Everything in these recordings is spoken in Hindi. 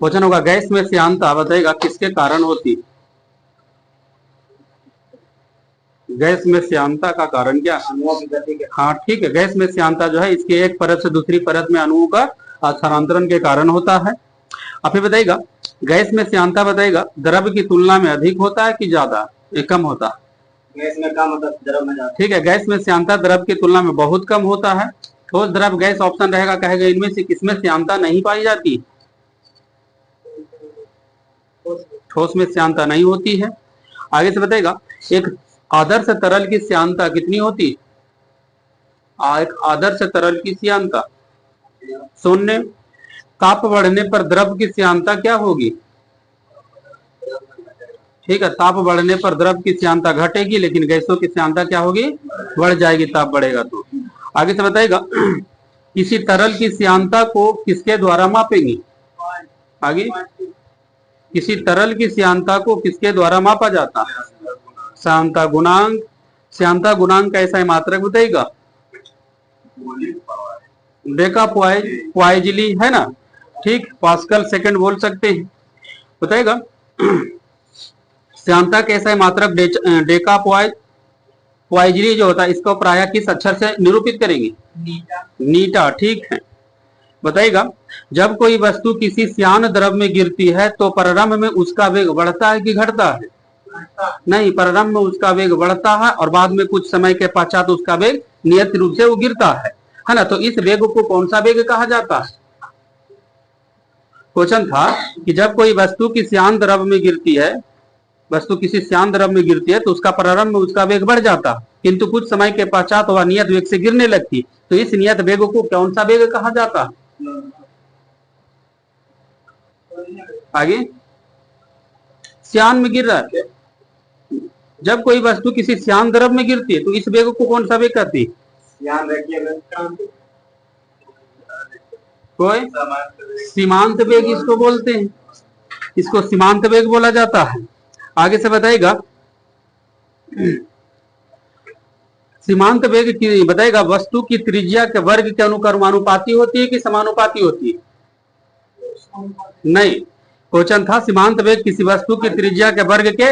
क्वेश्चन होगा गैस में श्यानता बताएगा किसके कारण होती। गैस में श्यानता का कारण क्या। हाँ ठीक है, गैस में श्यानता जो है इसके एक परत से दूसरी परत में अणुओं का स्थानांतरण के कारण होता है। अब फिर बताइएगा गैस में श्यानता बताइएगा द्रव की तुलना में अधिक होता है कि ज्यादा कम होता है। गैस में कम होता है, द्रव में ज्यादा। ठीक है, गैस में श्यानता द्रव की तुलना में बहुत कम होता है। ठोस द्रव गैस ऑप्शन रहेगा, कहेगा इनमें से किसमें श्यानता नहीं पाई जाती। ठोस में श्यानता नहीं होती है। आगे से बताएगा एक आदर्श तरल की श्यानता कितनी होती। एक आदर्श तरल की श्यानता 0। ताप बढ़ने पर द्रव की श्यानता क्या होगी। ठीक है, ताप बढ़ने पर द्रव की श्यानता घटेगी, लेकिन गैसों की श्यानता क्या होगी, बढ़ जाएगी, ताप बढ़ेगा तो। आगे से बताएगा किसी तरल की श्यानता को किसके द्वारा मापेंगे। आगे किसी तरल की श्यानता को किसके द्वारा मापा जाता है। श्यानता गुणांक। श्यानता गुणांक कैसा है मात्रक बताइएगा। डेका पॉइजली है ना, ठीक, पास्कल सेकंड बोल सकते हैं। बताएगा श्यानता कैसा है मात्रक डेका पॉइजली जो होता है इसको प्रायः किस अक्षर से निरूपित करेंगे। नीटा। ठीक है, बताइएगा जब कोई वस्तु किसी श्यान द्रव में गिरती है तो प्रारंभ में उसका वेग बढ़ता है कि घटता है। नहीं, प्रारंभ में उसका वेग बढ़ता है और बाद में कुछ समय के पश्चात उसका वेग नियत रूप से वो गिरता है ना। तो इस वेग को कौन सा वेग कहा जाता है। क्वेश्चन था कि जब कोई वस्तु की श्यान द्रव में गिरती है, वस्तु किसी श्यान द्रव में गिरती है तो उसका प्रारंभ में उसका वेग बढ़ जाता है, किंतु कुछ समय के पश्चात वह नियत वेग से गिरने लगती। तो इस नियत वेग को कौन सा वेग कहा जाता है। आगे श्यान में गिर रहा है, जब कोई वस्तु किसी श्यान द्रव में गिरती है तो इस वेग को कौन सा वेग कहती है। कोई सीमांत वेग इसको बोलते हैं, इसको सीमांत वेग बोला जाता है। आगे से बताएगा सीमांत वेग की बताएगा वस्तु की त्रिज्या के वर्ग के अनुकर्मानुपाती होती है कि समानुपाती होती है। नहीं, क्वेश्चन था सीमांत वेग किसी वस्तु की त्रिज्या के वर्ग के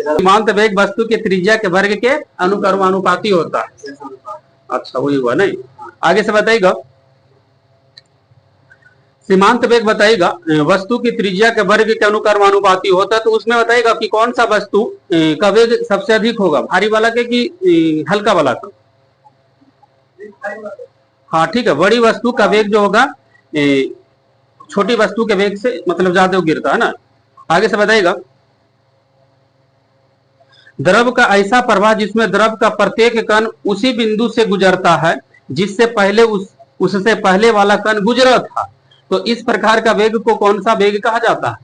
सीमांत वेग वस्तु की त्रिज्या के वर्ग के अनुकर्मानुपाती होता है। अच्छा वही हुआ नहीं। आगे से बताइएगा सीमांत वेग बताइएगा वस्तु की त्रिज्या के वर्ग के अनुकर्मानुपाती होता है, तो उसमें बताइएगा कि कौन सा वस्तु का वेग सबसे अधिक होगा, भारी वाला के कि हल्का वाला का। हाँ ठीक है, बड़ी वस्तु का वेग जो होगा छोटी वस्तु के वेग से मतलब ज्यादा गिरता है ना। आगे से बताइएगा द्रव का ऐसा प्रवाह जिसमें द्रव का प्रत्येक कण उसी बिंदु से गुजरता है जिससे पहले उससे पहले वाला कण गुजरा था, तो इस प्रकार का वेग को कौन सा वेग कहा जाता है।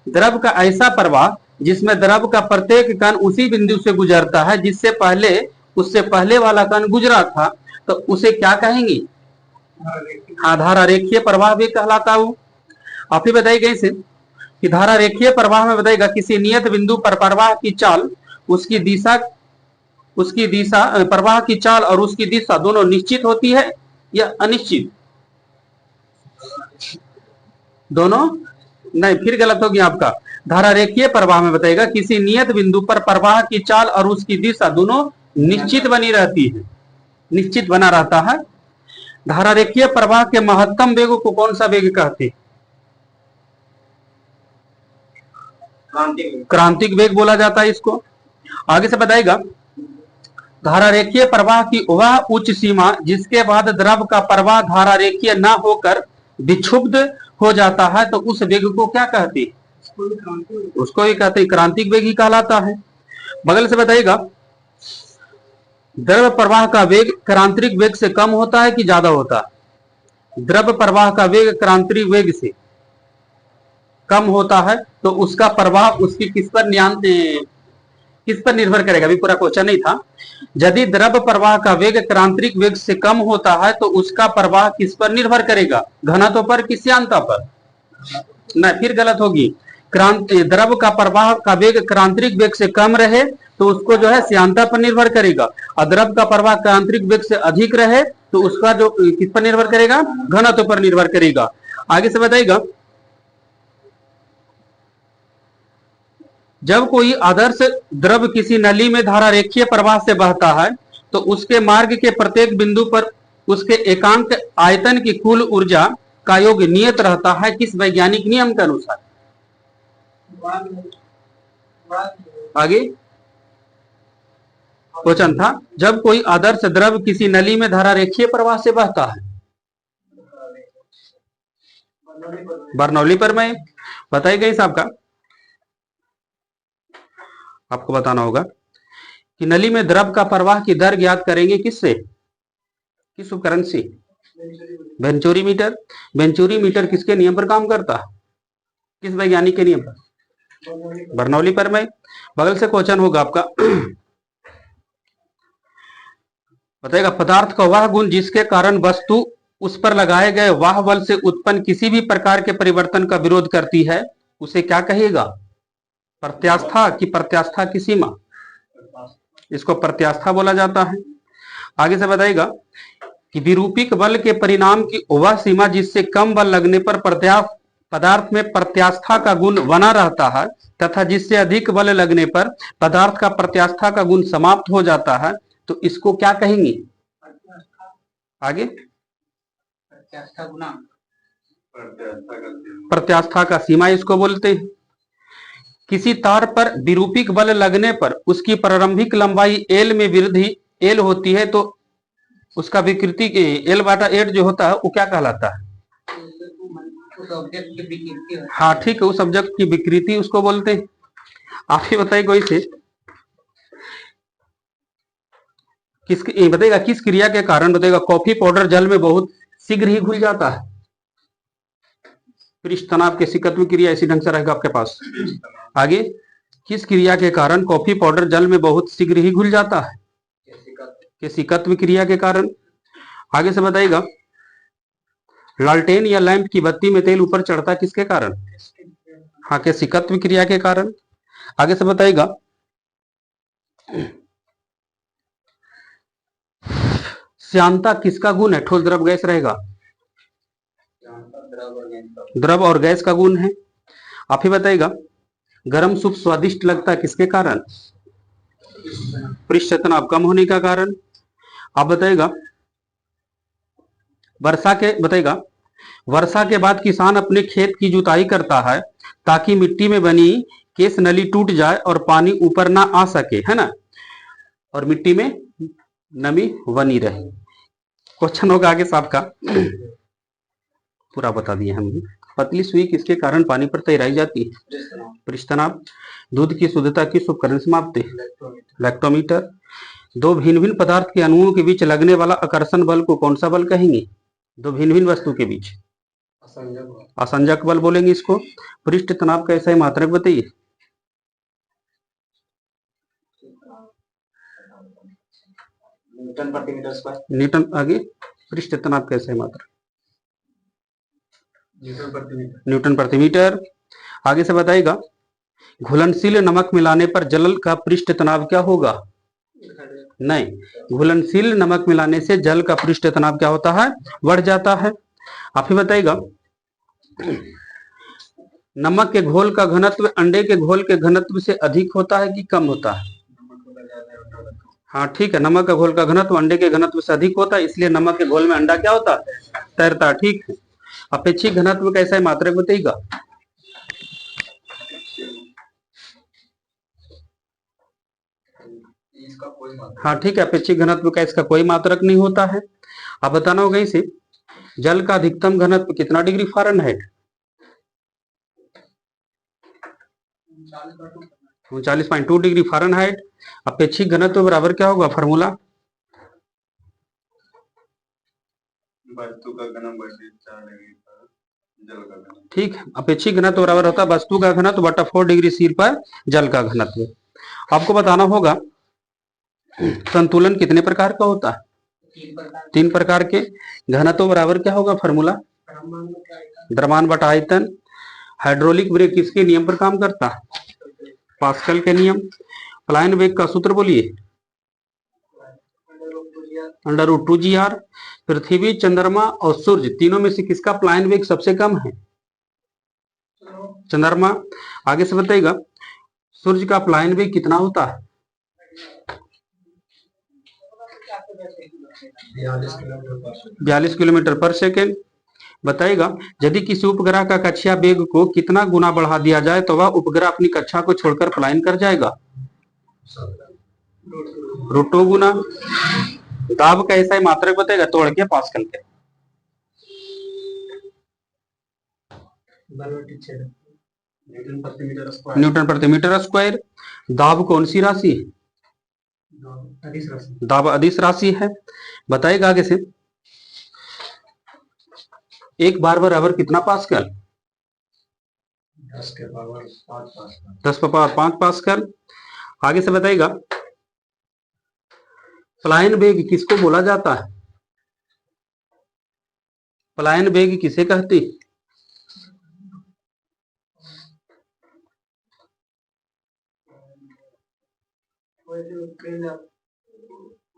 द्रव का ऐसा प्रवाह जिसमें द्रव का प्रत्येक कण उसी बिंदु से गुजरता है जिससे पहले उससे पहले वाला कण गुजरा था, तो उसे क्या कहेंगे। धारा रेखीय प्रवाह भी कहलाता है। आप ही बताइए कैसे कि धारा रेखीय प्रवाह में बताएगा किसी नियत बिंदु पर प्रवाह की चाल उसकी दिशा प्रवाह की चाल और उसकी दिशा दोनों निश्चित होती है या अनिश्चित। दोनों नहीं, फिर गलत हो गया आपका। धारा रेखीय प्रवाह में बताएगा किसी नियत बिंदु पर प्रवाह की चाल और उसकी दिशा दोनों निश्चित बनी रहती है, निश्चित बना रहता है। धारा रेखीय प्रवाह के महत्तम वेग को कौन सा वेग कहते हैं। क्रांतिक वेग बोला जाता है इसको। आगे से बताएगा धारा रेखीय प्रवाह की वह उच्च सीमा जिसके बाद द्रव का प्रवाह धारा रेखीय न होकर विक्षुब्ध हो जाता है, तो उस वेग को क्या कहते हैं। उसको ही कहते हैं क्रांतिक वेग ही कहलाता है। बगल से बताइएगा द्रव प्रवाह का वेग क्रांतिक वेग से कम होता है कि ज्यादा होता है। द्रव प्रवाह का वेग क्रांतिक वेग से कम होता है, तो उसका प्रवाह उसकी किस पर निर्भर करेगा। अभी पूरा क्वेश्चन नहीं था। यदि द्रव प्रवाह का वेग क्रांतिक वेग से कम होता है तो उसका प्रवाह किस पर निर्भर करेगा, घनत्व पर कि श्यानता पर। नहीं, फिर गलत होगी। द्रव का प्रवाह का वेग क्रांतिक वेग से कम रहे तो उसको जो है श्यानता पर निर्भर करेगा, और द्रव का प्रवाह क्रांतिक वेग से अधिक रहे तो उसका जो किस पर निर्भर करेगा, घनत्व पर निर्भर करेगा। आगे से बताइएगा, जब कोई आदर्श द्रव किसी नली में धारा रेखीय प्रवाह से बहता है तो उसके मार्ग के प्रत्येक बिंदु पर उसके एकांक आयतन की कुल ऊर्जा का योग नियत रहता है, किस वैज्ञानिक नियम के अनुसार? आगे क्वेश्चन था, जब कोई आदर्श द्रव किसी नली में धारा रेखीय प्रवाह से बहता है, बर्नौली प्रमेय बताई गई साहब का। आपको बताना होगा कि नली में द्रव का प्रवाह की दर ज्ञात करेंगे किससे, किस उपकरण से? Venturi meter. वेंचुरी मीटर किसके नियम पर काम करता है, किस वैज्ञानिक के नियम पर? बर्नौली प्रमेय। बगल से क्वेश्चन होगा आपका, बताएगा पदार्थ का वह गुण जिसके कारण वस्तु उस पर लगाए गए वाह बल से उत्पन्न किसी भी प्रकार के परिवर्तन का विरोध करती है, उसे क्या कहेगा? प्रत्यास्था की प्रत्यास्था की सीमा, इसको प्रत्यास्था बोला जाता है। आगे से बताएगा कि विरूपिक बल के परिणाम की वह सीमा जिससे कम बल लगने पर पदार्थ में प्रत्यास्था का गुण बना रहता है तथा जिससे अधिक बल लगने पर पदार्थ का प्रत्यास्था का गुण समाप्त हो जाता है, तो इसको क्या कहेंगे? आगे प्रत्यास्था का सीमा इसको बोलते हैं। किसी तार पर विरूपिक बल लगने पर उसकी प्रारंभिक लंबाई एल में वृद्धि एल होती है तो उसका विकृति एल बटा 8 जो होता है वो क्या कहलाता है? हाँ ठीक है, उस ऑब्जेक्ट की विकृति उसको बोलते हैं। आप ही बताइए कोई से बताएगा किस क्रिया के कारण बताएगा कॉफी पाउडर जल में बहुत शीघ्र ही घुल जाता है? पृष्ठ तनाव के सिकत्व क्रिया इसी ढंग से रहेगा आपके पास। आगे किस क्रिया के कारण कॉफी पाउडर जल में बहुत शीघ्र ही घुल जाता है? केशिकत्व क्रिया के कारण। आगे से बताइएगा लालटेन या लैंप की बत्ती में तेल ऊपर चढ़ता किसके कारण? हाँ केशिकत्व क्रिया के कारण। आगे से बताइएगा श्यानता किसका गुण है? ठोस द्रव गैस रहेगा, द्रव और गैस का गुण है। आप ही बताइएगा गरम सूप स्वादिष्ट लगता किसके कारण? पृष्ठ तनाव कम होने का कारण। आप बताइएगा वर्षा के बाद किसान अपने खेत की जुताई करता है ताकि मिट्टी में बनी केस नली टूट जाए और पानी ऊपर ना आ सके, है ना, और मिट्टी में नमी बनी रहे। क्वेश्चन होगा आगे साहब का, पूरा बता दिए हम। पतली सुई किसके कारण पानी पर तैराई जाती है? पृष्ठ तनाव। दूध की शुद्धता किस उपकरण से मापते हैं? लैक्टोमीटर। दो भिन्न भिन्न पदार्थ के अणुओं के बीच लगने वाला आकर्षण बल को कौन सा बल कहेंगे? दो भिन्न भिन्न वस्तु के बीच असंजक बल बोलेंगे इसको। पृष्ठ तनाव का ऐसा मात्रक बताइए। न्यूटन प्रति मीटर स्क्वायर। न्यूटन। आगे पृष्ठ तनाव कैसे है मात्रक? न्यूटन प्रति मीटर। आगे से बताइएगा घुलनशील नमक मिलाने पर जल का पृष्ठ तनाव क्या होगा? नहीं, घुलनशील नमक मिलाने से जल का पृष्ठ तनाव क्या होता है? बढ़ जाता है। आप ही बताइएगा नमक के घोल का घनत्व अंडे के घोल के घनत्व से अधिक होता है कि कम होता है? हाँ ठीक है, नमक का घोल का घनत्व अंडे के घनत्व से अधिक होता है, इसलिए नमक के घोल में अंडा क्या होता है? तैरता। ठीक है। अपेक्षित घनत्व कैसा है मात्रक बताइएगा। हाँ ठीक है, अपेक्षित घनत्व का इसका कोई मात्रक नहीं होता है। आप बताना होगा इसे जल का अधिकतम घनत्व कितना डिग्री फ़ारेनहाइट? 39.2 degree Fahrenheit. अपेक्षित घनत्व बराबर क्या होगा फॉर्मूला? वस्तु का घनत्व बटे 4 डिग्री पर जल का घनत्व। ठीक है, अपेक्षित घनत्व बराबर होता है वस्तु का घनत्व बटा 4 डिग्री C पर जल का घनत्व। आपको बताना होगा संतुलन कितने प्रकार का होता है? 3 प्रकार के। घनत्व बराबर क्या होगा फॉर्मूला? द्रव्यमान बटा आयतन। हाइड्रोलिक ब्रेक किसके नियम पर काम करता है? पास्कल के नियम। पलायन वेग का सूत्र बोलिए। √2 GR। पृथ्वी, चंद्रमा और सूर्य तीनों में से किसका प्लायन वेग सबसे कम है? चंद्रमा। आगे से बताइएगा सूर्य का प्लायन वेग कितना होता है? 42 किलोमीटर पर सेकेंड। बताइएगा यदि किसी उपग्रह का कक्षा वेग को कितना गुना बढ़ा दिया जाए तो वह उपग्रह अपनी कक्षा को छोड़कर पलायन कर जाएगा? √2 गुना। दाब का ऐसा ही मात्रक बताएगा तोड़ के पास्कल के। न्यूटन प्रति मीटर स्क्वायर। दाब कौन सी राशि है? दाब अदिश राशि है। बताइएगा आगे से 1 बार बराबर कितना पास्कल? 10 power 5 pascal. आगे से बताइएगा पलायन वेग किसको बोला जाता है? पलायन वेग किसे कहती है?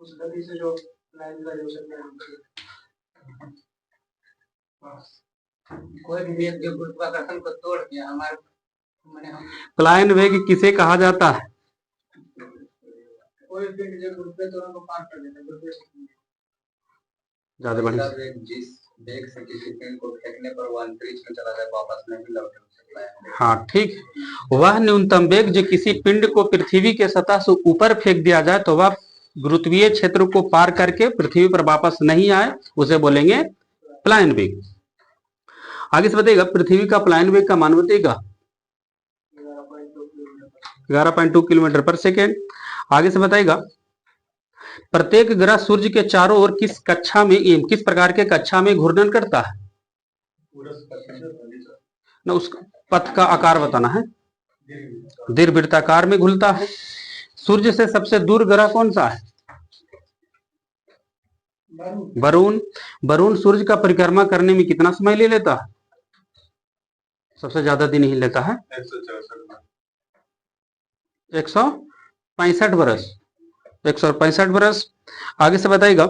उस गति से जो लाइन का जो कोई भी वेग जो गुरुत्वाकर्षण को तोड़ के हमारे पलायन वेग किसे कहा जाता है? कोई वेग जो गुरुत्वाकर्षण त्वरण को पार कर देता है। ज्यादा बढ़िया जिस वेग से किसी पिंड को फेंकने पर वह अंतरिक्ष में चला जाए वापस नहीं लौटे सकता है। हाँ ठीक। वह न्यूनतम वेग जो किसी पिंड को पृथ्वी के सतह से ऊपर फेंक दिया जाए तो वह गुरुत्वीय क्षेत्र को पार करके पृथ्वी पर वापस नहीं आए उसे बोलेंगे पलायन वेग। आगे से बताइएगा पृथ्वी का पलायन वेग का मान बताइएगा 11.2 किलोमीटर पर सेकेंड। आगे से बताइएगा प्रत्येक ग्रह सूर्य के चारों ओर किस प्रकार के कक्षा में घूर्णन करता है? ना उस पथ का आकार बताना है। दीर्घवृत्ताकार में घूमता है। सूर्य से सबसे दूर ग्रह कौन सा है? वरुण। वरुण सूर्य का परिक्रमा करने में कितना समय ले लेता है? सबसे ज्यादा दिन ही लेता है 165 बरस। 165 बरस। आगे से बताइएगा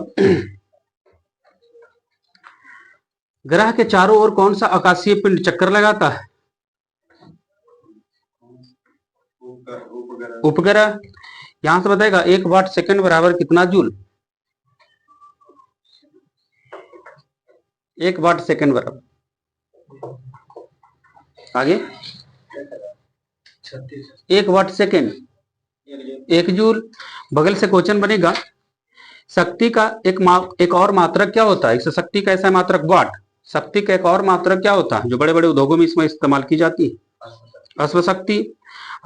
ग्रह के चारों ओर कौन सा आकाशीय पिंड चक्कर लगाता है? उपग्रह। यहां से बताएगा 1 वाट सेकंड बराबर कितना जूल? 1 वाट सेकंड बराबर आगे 1 वाट सेकंड 1 जूल। बगल से क्वेश्चन बनेगा शक्ति का एक और मात्रक क्या होता है? शक्ति का ऐसा मात्रक वाट। शक्ति का एक और मात्रक क्या होता है जो बड़े बड़े उद्योगों में इसमें इस्तेमाल की जाती है? अश्वशक्ति।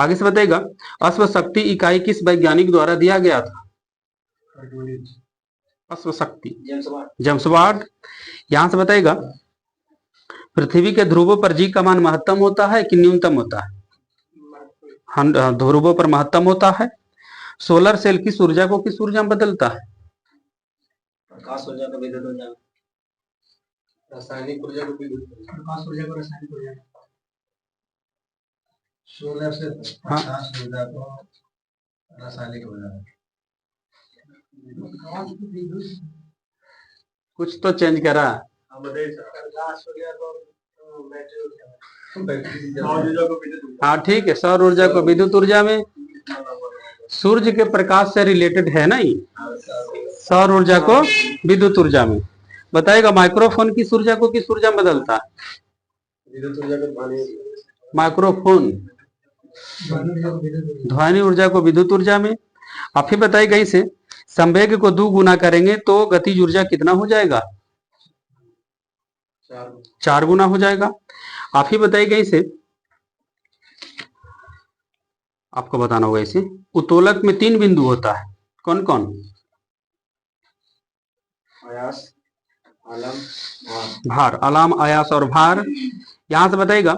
आगे से बताइएगा अश्वशक्ति इकाई किस वैज्ञानिक द्वारा दिया गया था? अश्वशक्ति जेम्स वाट। यहां से बताइएगा पृथ्वी के ध्रुवों पर जी का मान महत्तम होता है कि न्यूनतम होता है? ध्रुवों पर महत्तम होता है। सोलर सेल किस ऊर्जा को किस ऊर्जा में बदलता है? प्रकाश ऊर्जा को विद्युत ऊर्जा में। रासायनिक ऊर्जा को विद्युत प्रकाश ऊर्जा को रासायनिक ऊर्जा। सोलर से प्रकाश ऊर्जा को रासायनिक ऊर्जा। कुछ तो चेंज करा। हाँ ठीक है सौर ऊर्जा को विद्युत ऊर्जा में। सूर्य के प्रकाश से रिलेटेड है ना ये सौर ऊर्जा को विद्युत ऊर्जा में। बताएगा माइक्रोफोन किस ऊर्जा को किस ऊर्जा में बदलता है? विद्युत ऊर्जा को माइक्रोफोन ध्वनि ऊर्जा को विद्युत ऊर्जा में। आप ही बताइएगा इसे संवेग को 2 गुना करेंगे तो गतिज ऊर्जा कितना हो जाएगा? 4 गुना हो जाएगा। आप ही बताइएगा इसे आपको बताना होगा इसे उत्तोलक में 3 बिंदु होता है कौन कौन? आयास आलम भार। आलम आयास और भार। यहां से बताइएगा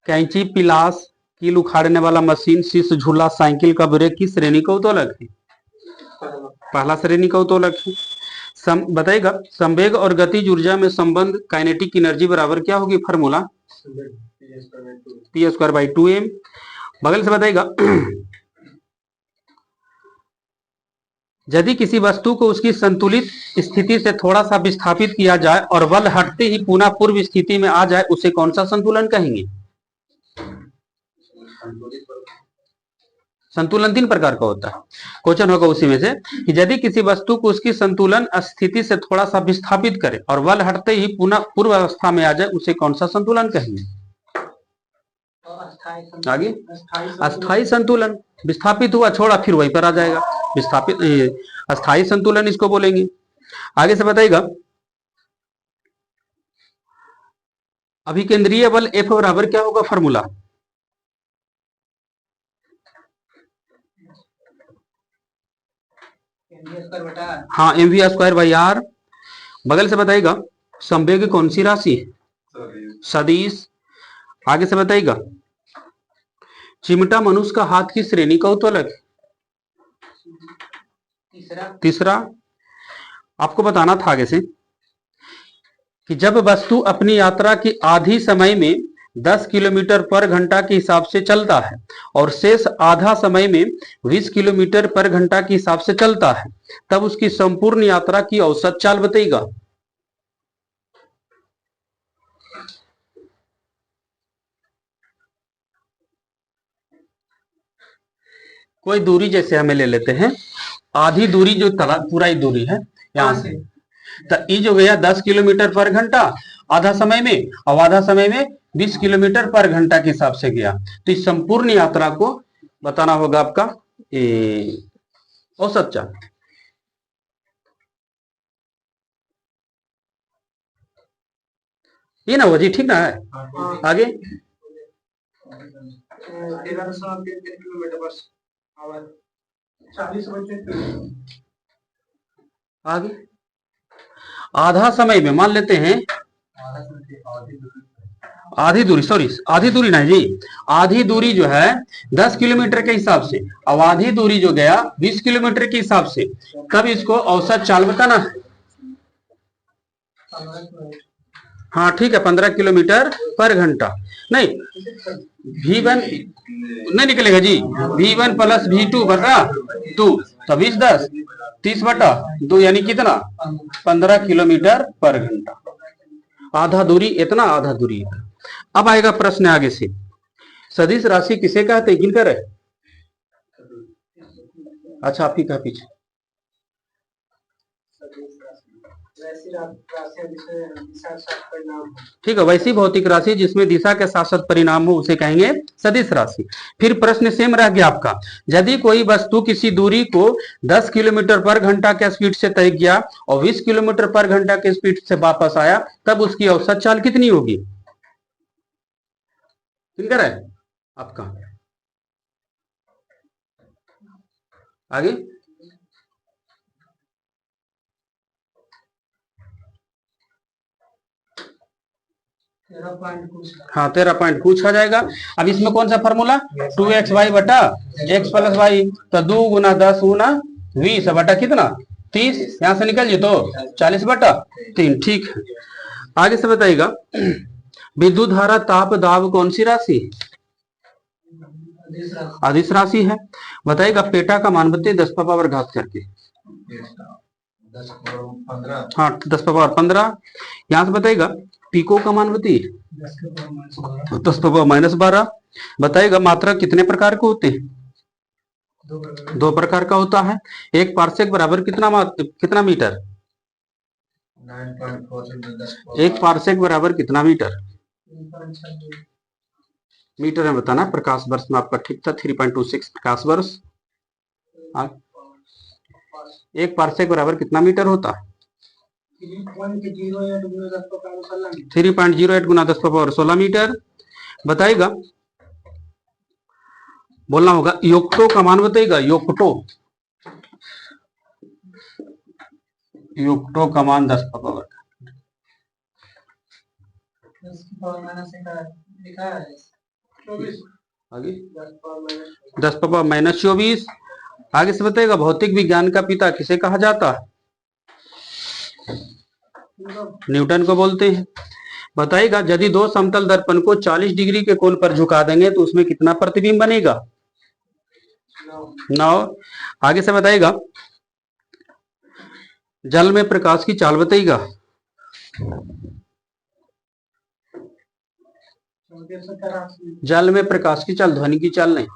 कैंची पिलास कील उखाड़ने वाला मशीन शीश झूला साइकिल का ब्रेक किस श्रेणी का उत्तोलक है? पहला श्रेणी का उत्तोलक है। बताइएगा संवेग और गतिज ऊर्जा में संबंध काइनेटिक एनर्जी बराबर क्या होगी? Formula P²/2m। बगल से बताइएगा यदि किसी वस्तु को उसकी संतुलित स्थिति से थोड़ा सा विस्थापित किया जाए और बल हटते ही पुनः पूर्व स्थिति में आ जाए, उसे कौन सा संतुलन कहेंगे? संतुलन 3 प्रकार का होता है। क्वेश्चन होगा उसी में से कि यदि किसी वस्तु को उसकी संतुलन स्थिति से थोड़ा सा विस्थापित करे और बल हटते ही पुनः पूर्व अवस्था में आ जाए, उसे कौन सा संतुलन कहेंगे? आगे अस्थाई संतुलन। विस्थापित हुआ, छोड़ा, फिर वहीं पर आ जाएगा, विस्थापित अस्थाई संतुलन इसको बोलेंगे। आगे से बताइएगा, अभिकेंद्रीय बल F बराबर क्या होगा फॉर्मूला? हाँ, mv²/r। बगल से बताइएगा, संवेग कौन सी राशि? सदिश। आगे से बताइएगा, चिमटा मनुष्य का हाथ की श्रेणी का उत्तोलक? तीसरा। आपको बताना था आगे से कि जब वस्तु अपनी यात्रा की आधी समय में 10 किलोमीटर पर घंटा के हिसाब से चलता है और शेष आधा समय में 20 किलोमीटर पर घंटा के हिसाब से चलता है, तब उसकी संपूर्ण यात्रा की औसत चाल बताइएगा। कोई दूरी जैसे हमें ले लेते हैं, आधी दूरी जो पूरा ही दूरी है यहां से, तो ये जो गया 10 किलोमीटर पर घंटा आधा समय में, और आधा समय में 20 किलोमीटर पर घंटा के हिसाब से गया, तो इस संपूर्ण यात्रा को बताना होगा आपका औसत चाल। ये ना हो जी, ठीक ना है? आगे 1103 किलोमीटर आगे आधा समय में मान लेते हैं, आधी दूरी, सॉरी आधी दूरी नहीं जी, आधी दूरी जो है 10 किलोमीटर के हिसाब से, अब आधी दूरी जो गया 20 किलोमीटर के हिसाब से, तब इसको औसत चाल बताना है। हाँ ठीक है, 15 किलोमीटर पर घंटा। नहीं, V1 नहीं निकलेगा जी, V1 + V2 बटा 2, तो 20 10 30 बटा 2, यानी कितना? 15 किलोमीटर पर घंटा। आधा दूरी इतना, आधा दूरी इतना। अब आएगा प्रश्न आगे से, सदिश राशि किसे कहते हैं? किनकर है? अच्छा, आप ही कहा पीछे। ठीक है, वैसी भौतिक राशि जिसमें दिशा के साथ साथ परिणाम हो उसे कहेंगे सदिश राशि। फिर प्रश्न सेम रह गया आपका, यदि कोई वस्तु किसी दूरी को 10 किलोमीटर पर घंटा के स्पीड से तय किया और 20 किलोमीटर पर घंटा के स्पीड से वापस आया, तब उसकी औसत चाल कितनी होगी? किनकर है? आपका। आगे हाँ 13 पॉइंट पूछा जाएगा। अब इसमें कौन सा फॉर्मूला? 2xy बटा x + y, तो 2 × 10 × 20 बटा कितना? 30, यहां से निकल जी तो 40 बटा 3। ठीक है, आगे से बताइएगा, विद्युत धारा ताप दाब कौन सी राशि? अदिश राशि है। बताइएगा, पेटा का मान बताइए 10⁻⁴ करके। हाँ 10⁻15। यहां से बताइएगा, पिको का मान बताइए 10⁻⁻12। बताइएगा, मात्रक कितने प्रकार के होते हैं? 2 प्रकार का होता है। एक पारसेक बराबर कितना मीटर? 1 पारसेक बराबर कितना मीटर? मीटर में बताना, प्रकाश वर्ष में आपका ठीक था 3.26 प्रकाश वर्ष। 1 पारसेक बराबर कितना मीटर होता है? 3.08 × 10⁻16 मीटर। बताइएगा, बोलना होगा योक्टो का मान बताइएगा, योक्टो का मान 10⁻। आगे 10⁻-24। आगे से बताइएगा, भौतिक विज्ञान का पिता किसे कहा जाता है? न्यूटन को बोलते हैं। बताइएगा, यदि 2 समतल दर्पण को 40 डिग्री के कोण पर झुका देंगे तो उसमें कितना प्रतिबिंब बनेगा? 9। आगे से बताइएगा, जल में प्रकाश की चाल बताइएगा। जल में प्रकाश की चाल, ध्वनि की चाल नहीं।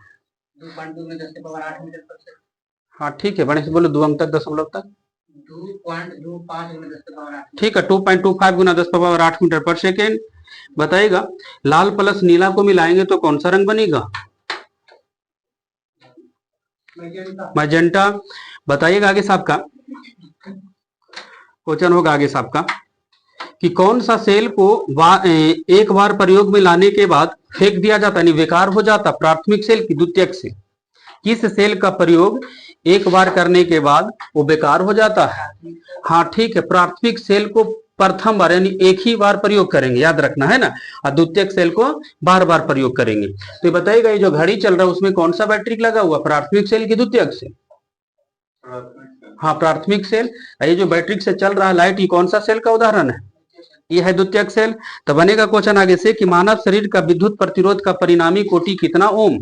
2.2 में 10 के पावर 8 मीटर पर सेकंड। हाँ ठीक है, बड़े से बोलो, 2 अंक तक, दशमलव तक। 2.25 गुना 10 के पावर 8। ठीक है, 2.25 गुना 10 के पावर 8 मीटर पर सेकेंड। बताइएगा लाल प्लस नीला को मिलाएंगे तो कौन सा रंग बनेगा? मैजेंटा। बताइएगा आगे साहब का क्वेश्चन होगा, आगे साहब का कि कौन सा सेल को एक बार प्रयोग में लाने के बाद फेंक दिया जाता, यानी बेकार हो जाता, प्राथमिक सेल की द्वितीयक सेल? किस सेल का प्रयोग एक बार करने के बाद वो बेकार हो जाता है? हाँ ठीक है, प्राथमिक सेल को प्रथम बार यानी एक ही बार प्रयोग करेंगे, याद रखना है ना, और द्वितीयक सेल को बार बार प्रयोग करेंगे। तो बताइएगा ये जो घड़ी चल रहा है उसमें कौन सा बैटरी लगा हुआ, प्राथमिक सेल की द्वितीयक सेल? हाँ प्राथमिक सेल। ये जो बैटरी से चल रहा है लाइट, ये कौन सा सेल का उदाहरण है? ये है द्वितीयक सेल। तो बनेगा क्वेश्चन आगे से कि मानव शरीर का विद्युत प्रतिरोध का परिणामी कोटि कितना ओम?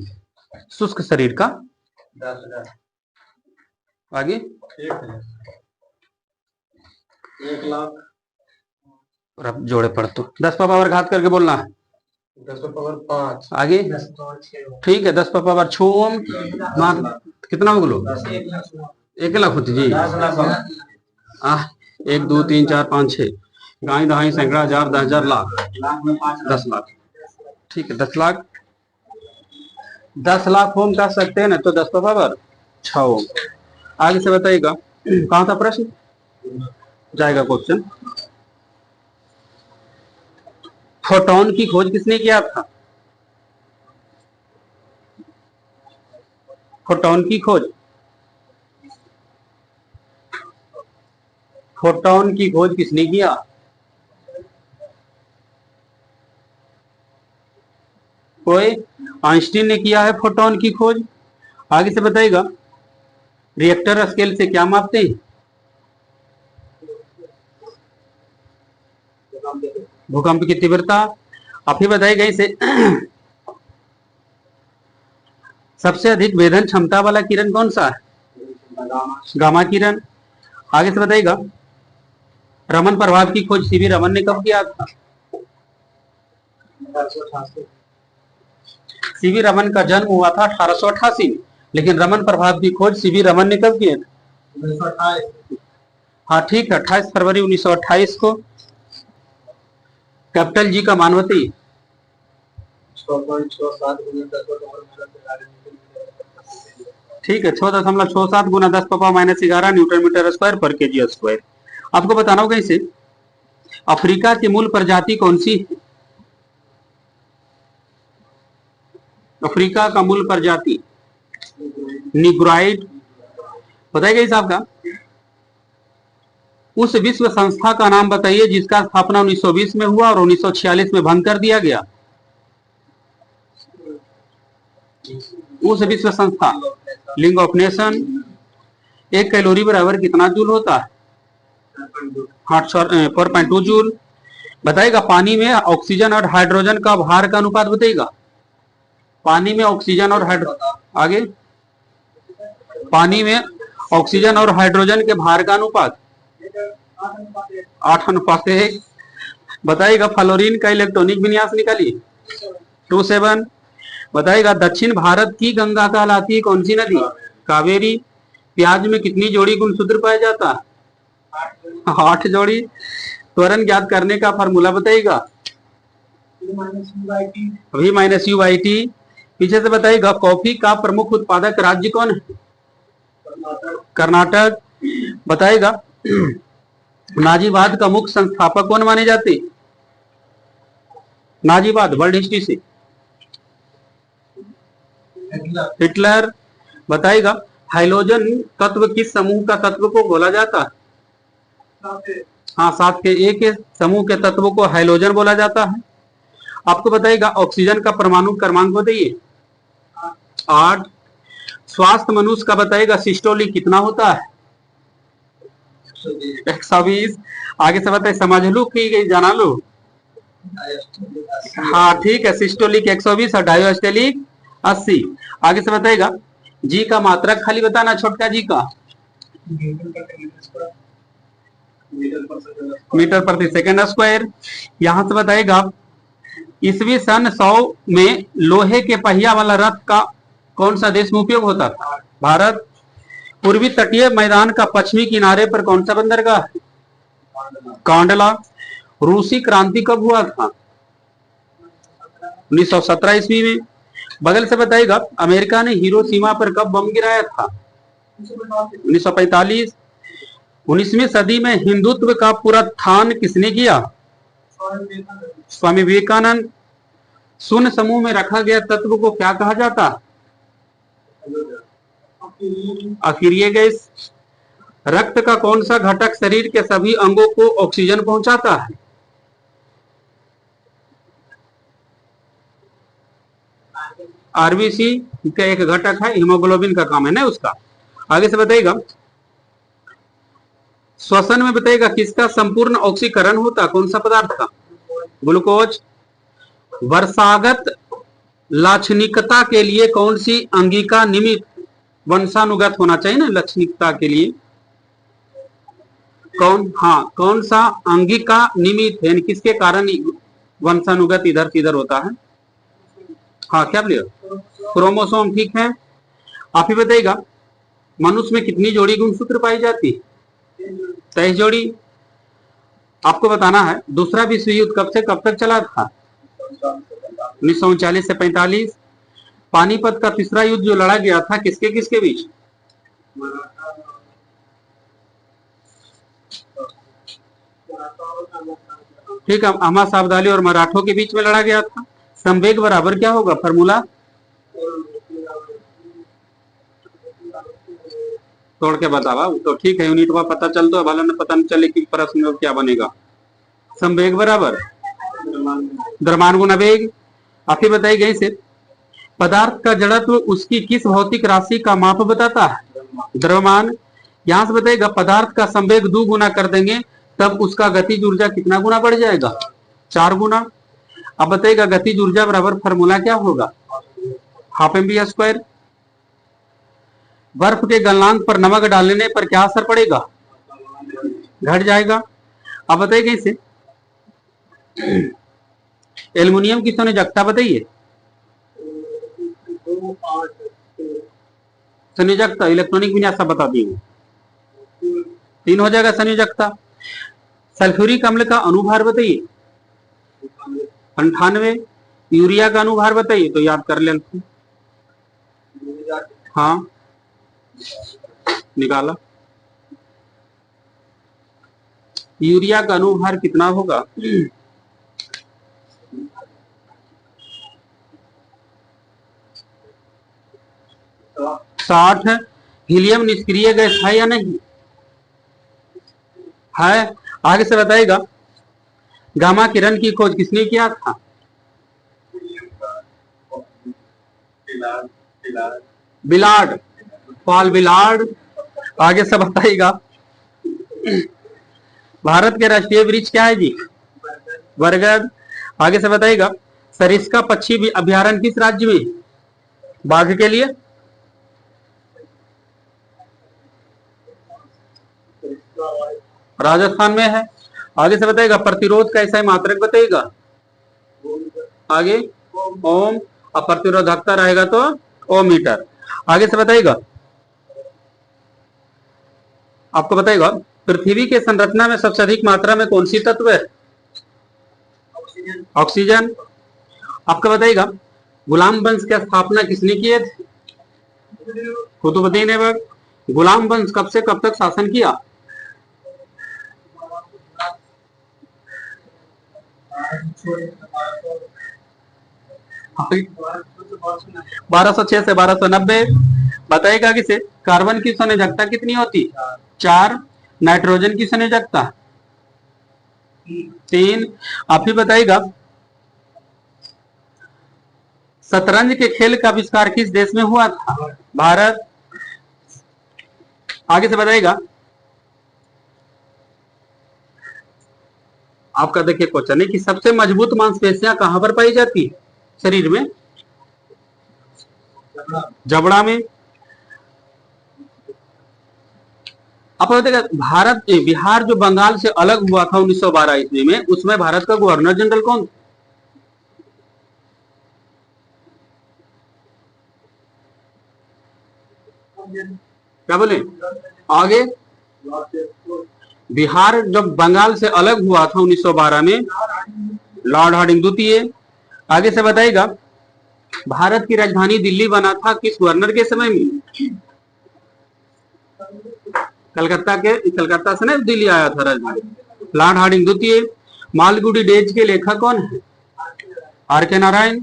शुष्क शरीर का 10,000। आगे 1 लाख। और अब जोड़े पढ़ तो 10 पर पावर घात करके बोलना है। 10 पर पावर 5। आगे 10 पावर 6। ठीक है, 10 पर पावर 6 ओम। कितना हो बोलो? 1 लाख होती जी। 10 लाख। 1 2 3 4 5 6 गाय दहाई सैकड़ा हजार 10,000 लाख। लाख में 5 10 लाख। ठीक है, 10 लाख। 10 लाख ओम कह सकते हैं ना, तो 10 पर पावर 6 ओम। आगे से बताइएगा कहां था प्रश्न जाएगा क्वेश्चन। फोटोन की खोज किसने किया था? फोटोन की खोज, फोटोन की खोज किसने किया? कोई? आइंस्टीन ने किया है फोटोन की खोज। आगे से बताइएगा रिएक्टर स्केल से क्या मापते हैं? भूकंप की तीव्रता। आप ही बताइएगा इसे सबसे अधिक वेधन क्षमता वाला किरण कौन सा है? गामा किरण। आगे से बताइएगा रमन प्रभाव की खोज सीवी रमन ने कब किया था? सीवी रमन का जन्म हुआ था 1888 में, लेकिन रमन प्रभाव की खोज सीवी रमन ने कब किया था? 1928। हाँ ठीक है, 28 फरवरी 1928 को। कैपिटल जी का मान बताइए। 6.67 ठीक है, 6.67 गुना 10 power minus 11 newton meter square पर केजी स्क्वायर। आपको बताना होगा इसे अफ्रीका की मूल प्रजाति कौन सी है? अफ्रीका का मूल प्रजाति निग्रोइड। बताइएगा इस आपका उस विश्व संस्था का नाम बताइए जिसका स्थापना 1920 में हुआ और 1946 में भंग कर दिया गया। उस विश्व संस्था लीग ऑफ नेशन। 1 कैलोरी बराबर कितना जूल होता है? 4.2 जूल। बताइएगा पानी में ऑक्सीजन और हाइड्रोजन का भार का अनुपात बताइएगा। पानी में ऑक्सीजन और आगे पानी में ऑक्सीजन और हाइड्रोजन के भार का अनुपात 8:1। बताइएगा फ्लोरीन का इलेक्ट्रॉनिक विन्यास निकालिए 27। बताइएगा दक्षिण भारत की गंगा कहलाती है कौन सी नदी? कावेरी। प्याज में कितनी जोड़ी गुणसूत्र पाया जाता है? 8 जोड़ी। त्वरण ज्ञात करने का फार्मूला बताइएगा। V minus you by T. पीछे से बताइएगा कॉफी का प्रमुख उत्पादक राज्य कौन है? कर्नाटक। बताइएगा नाजीवाद का मुख्य संस्थापक कौन माने जाते? नाजीवाद वर्ल्ड हिस्ट्री से हिटलर। बताइएगा हाइड्रोजन तत्व किस समूह का तत्व को बोला जाता है? हाँ 7 के एक समूह के तत्व को हाइड्रोजन बोला जाता है। आपको बताइएगा ऑक्सीजन का परमाणु क्रमांक बताइए 8। स्वास्थ्य मनुष्य का बताइएगा सिस्टोलिक कितना होता है? 120। आगे से बताइए समझ लो की गई जाना लो। हाँ ठीक है, सिस्टोलिक 120 और डायोस्टेलिक 80। आगे से बताइएगा जी का मात्रक खाली बताना, छोटका जी का मीटर प्रति सेकंड स्क्वायर। यहां से बताएगा ईसवी सन 100 में लोहे के पहिया वाला रथ का कौन सा देश में उपयोग होता था? भारत। पूर्वी तटीय मैदान का पश्चिमी किनारे पर कौन सा बंदरगाह है? कांडला। रूसी क्रांति कब हुआ था? 1917 ईस्वी में। बगल से बताएगा अमेरिका ने हिरोशिमा पर कब बम गिराया था? 1945। 19वीं सदी में हिंदुत्व का पुनरुत्थान किसने किया? स्वामी विवेकानंद। शून्य समूह में रखा गया तत्व को क्या कहा जाता है? अक्रिय गैस। रक्त का कौन सा घटक शरीर के सभी अंगों को ऑक्सीजन पहुंचाता है? आरबीसी का एक घटक है, हीमोग्लोबिन का काम है ना उसका। आगे से बताइएगा श्वसन में बताइएगा किसका संपूर्ण ऑक्सीकरण होता? कौन सा पदार्थ का? ग्लूकोज। वर्षागत लाक्षणिकता के लिए कौन सी अंगिका निमित्त वंशानुगत होना चाहिए ना? लाक्षणिकता के लिए कौन सा अंगिका निमित्त है, किसके कारण वंशानुगत इधर से इधर होता है? हाँ, क्या बोलिए? क्रोमोसोम। ठीक है। आप ही बताइएगा मनुष्य में कितनी जोड़ी गुणसूत्र पाई जाती है? 23 जोड़ी। आपको बताना है दूसरा विश्व युद्ध कब से कब तक चला था? 1939 से 45। पानीपत का तीसरा युद्ध जो लड़ा गया था किसके किसके बीच? ठीक है, अहमद शाह अब्दाली और मराठों के बीच में लड़ा गया था। संवेग बराबर क्या होगा? फॉर्मूला तोड़ के बतावा। तो ठीक है, यूनिट में पता चल दो, भले न पता न चले कि प्रश्न में क्या बनेगा। संवेग बराबर द्रव्यमान गुना वेग। आप ही बताई गई से पदार्थ का जड़त्व उसकी किस भौतिक राशि का माप बताता है? द्रव्यमान। यहां से बताएगा पदार्थ का संवेग 2 गुना कर देंगे तब उसका गतिज ऊर्जा कितना गुना बढ़ जाएगा? 4 गुना। अब बताइएगा गतिज ऊर्जा बराबर फॉर्मूला क्या होगा? Half mv square. बर्फ के गलनांक पर नमक डालने पर क्या असर पड़ेगा? घट जाएगा। अब बताइए इसे एल्युमिनियम की संयोजकता बताइए। संयोजकता इलेक्ट्रॉनिक विन्यास बता दिए 3 हो जाएगा संयोजकता। सल्फ्यूरिक अम्ल का अनुभार बताइए। 98। यूरिया का अनुभार बताइए, तो याद कर लेते। हाँ, निकाला। यूरिया का अनुभार कितना होगा? 60। हीलियम निष्क्रिय गैस है या नहीं? है। आगे से बताएगा गामा किरण की खोज किसने किया था? बिलार्ड, पॉल बिलार्ड। आगे से बताइएगा भारत के राष्ट्रीय वृक्ष क्या है जी? बरगद। आगे से बताइएगा सरिस्का पक्षी अभ्यारण्य किस राज्य में? बाघ के लिए। राजस्थान में है। आगे से बताइएगा प्रतिरोध का ऐसा मात्रक बताइएगा। आगे ओम, और प्रतिरोधकता रहेगा तो ओम मीटर। आगे से बताइएगा आपको बताइएगा पृथ्वी के संरचना में सबसे अधिक मात्रा में कौन सी तत्व है? ऑक्सीजन। आपको बताइएगा गुलाम वंश की स्थापना किसने की थी? कुतुबुद्दीन ऐबक। गुलाम वंश कब से कब तक शासन किया? 1206 से 1290। बताइएगा किसे कार्बन की संयोजकता कितनी होती? 4। नाइट्रोजन की संयोजकता 3। आप ही बताइएगा शतरंज के खेल का आविष्कार किस देश में हुआ था? भारत। आगे से बताइएगा आपका देखिए क्वेश्चन है कि सबसे मजबूत मांसपेशियां कहां पर पाई जाती है शरीर में? जबड़ा में। आप बताइएगा बिहार जो बंगाल से अलग हुआ था 1912 ईस्वी में, उसमें भारत का गवर्नर जनरल कौन? क्या बोले आगे? बिहार जब बंगाल से अलग हुआ था 1912 में, लॉर्ड हार्डिंग द्वितीय। आगे से बताइएगा, भारत की राजधानी दिल्ली बना था किस गवर्नर के समय में? कलकत्ता से ना दिल्ली आया था राजधानी, लॉर्ड हार्डिंग द्वितीय। मालगुडी डेज के लेखक कौन है? आर के नारायण।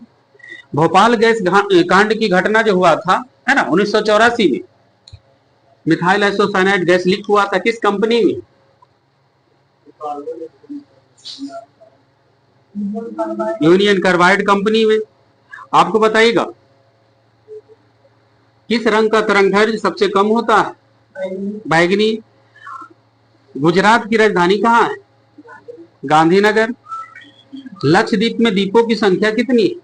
भोपाल गैस कांड की घटना जो हुआ था, है ना, 1984 में, मिथाइल आइसोसाइनाइड गैस लीक हुआ था किस कंपनी में? यूनियन कार्बाइड कंपनी में। आपको बताइएगा, किस रंग का तरंगदैर्घ्य सबसे कम होता है? बैगनी। गुजरात की राजधानी कहाँ है? गांधीनगर। लक्षद्वीप में द्वीपों की संख्या कितनी है?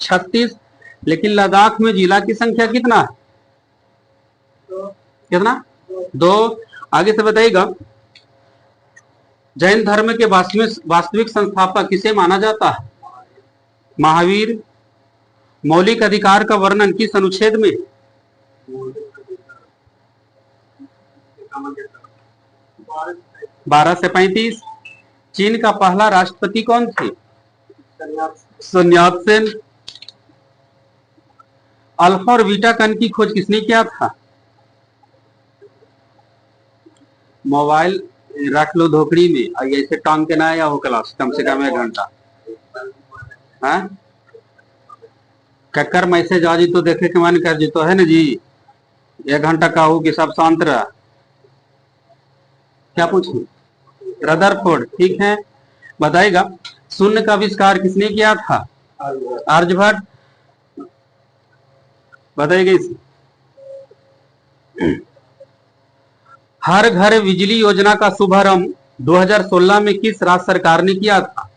36। लेकिन लद्दाख में जिला की संख्या कितना है? कितना? 2। आगे से बताइएगा, जैन धर्म के वास्तविक संस्थापक किसे माना जाता है? महावीर। मौलिक अधिकार का वर्णन किस अनुच्छेद में? 12 से 35। चीन का पहला राष्ट्रपति कौन थे? sun yat-sen। अल्फा और बीटा कण की खोज किसने किया था? मोबाइल रख लो धोकड़ी में और ऐसे टांग के ना आया हो क्लास, कम से कम 1 घंटा। हाँ, कक्कर मैसेज आज तो देखे के मन कर जी तो है ना जी, 1 घंटा का हो कि सब शांत रहा। क्या पूछू? रदरफोर्ड। ठीक है, बताइएगा, शून्य का आविष्कार किसने किया था? आर्यभट्ट। बताइएगा इसे। हर घर बिजली योजना का शुभारंभ 2016 में किस राज्य सरकार ने किया था?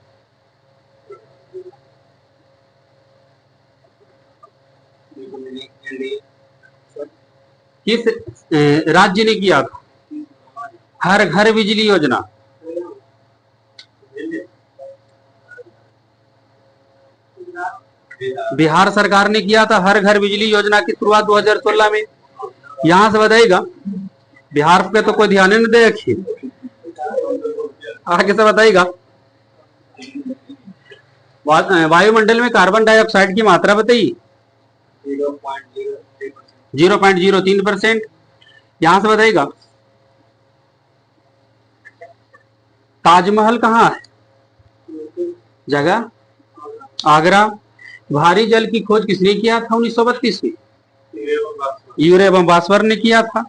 किस राज्य ने किया था हर घर बिजली योजना? बिहार सरकार ने किया था हर घर बिजली योजना की शुरुआत 2016 में। यहां से बताइएगा, बिहार पे तो कोई ध्यान नहीं दे। आगे से बताइएगा, वायुमंडल में कार्बन डाइऑक्साइड की मात्रा बताइए। 0.03%। यहां से बताइएगा, ताजमहल कहाँ है? जगह आगरा। भारी जल की खोज किसने किया था 1932 में? यूरे एवं भास्वर ने किया था।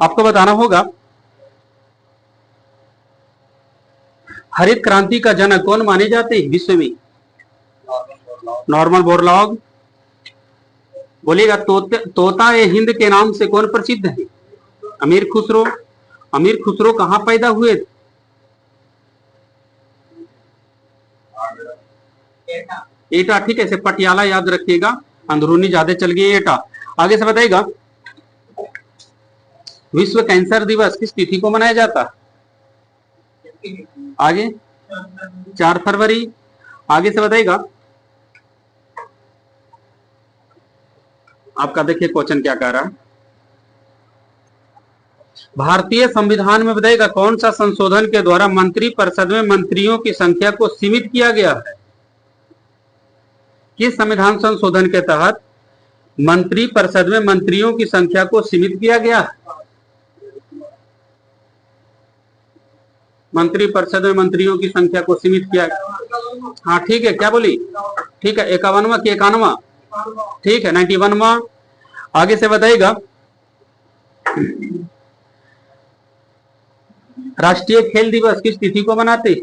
आपको बताना होगा, हरित क्रांति का जनक कौन माने जाते हैं विश्व में? Norman Borlaug. बोलिएगा, तोता ए हिंद के नाम से कौन प्रसिद्ध है? अमीर खुसरो। अमीर खुसरो कहां पैदा हुए थे? एटा। ठीक है, पटियाला याद रखिएगा, अंदरूनी ज्यादा चल गई एटा। आगे से बताइएगा, विश्व कैंसर दिवस किस तिथि को मनाया जाता है? आगे 4 फरवरी। आगे से बताइएगा, आपका देखिए क्वेश्चन क्या कह रहा है। भारतीय संविधान में बताइएगा, कौन सा संशोधन के द्वारा मंत्रिपरिषद में मंत्रियों की संख्या को सीमित किया गया है? किस संविधान संशोधन के तहत मंत्रिपरिषद में मंत्रियों की संख्या को सीमित किया गया? मंत्रिपरिषद में मंत्रियों की संख्या को सीमित किया गया। हाँ ठीक है, क्या बोली? ठीक है, 51वां कि 91वां? ठीक है, 91वां। आगे से बताइएगा, राष्ट्रीय खेल दिवस किस तिथि को मनाते?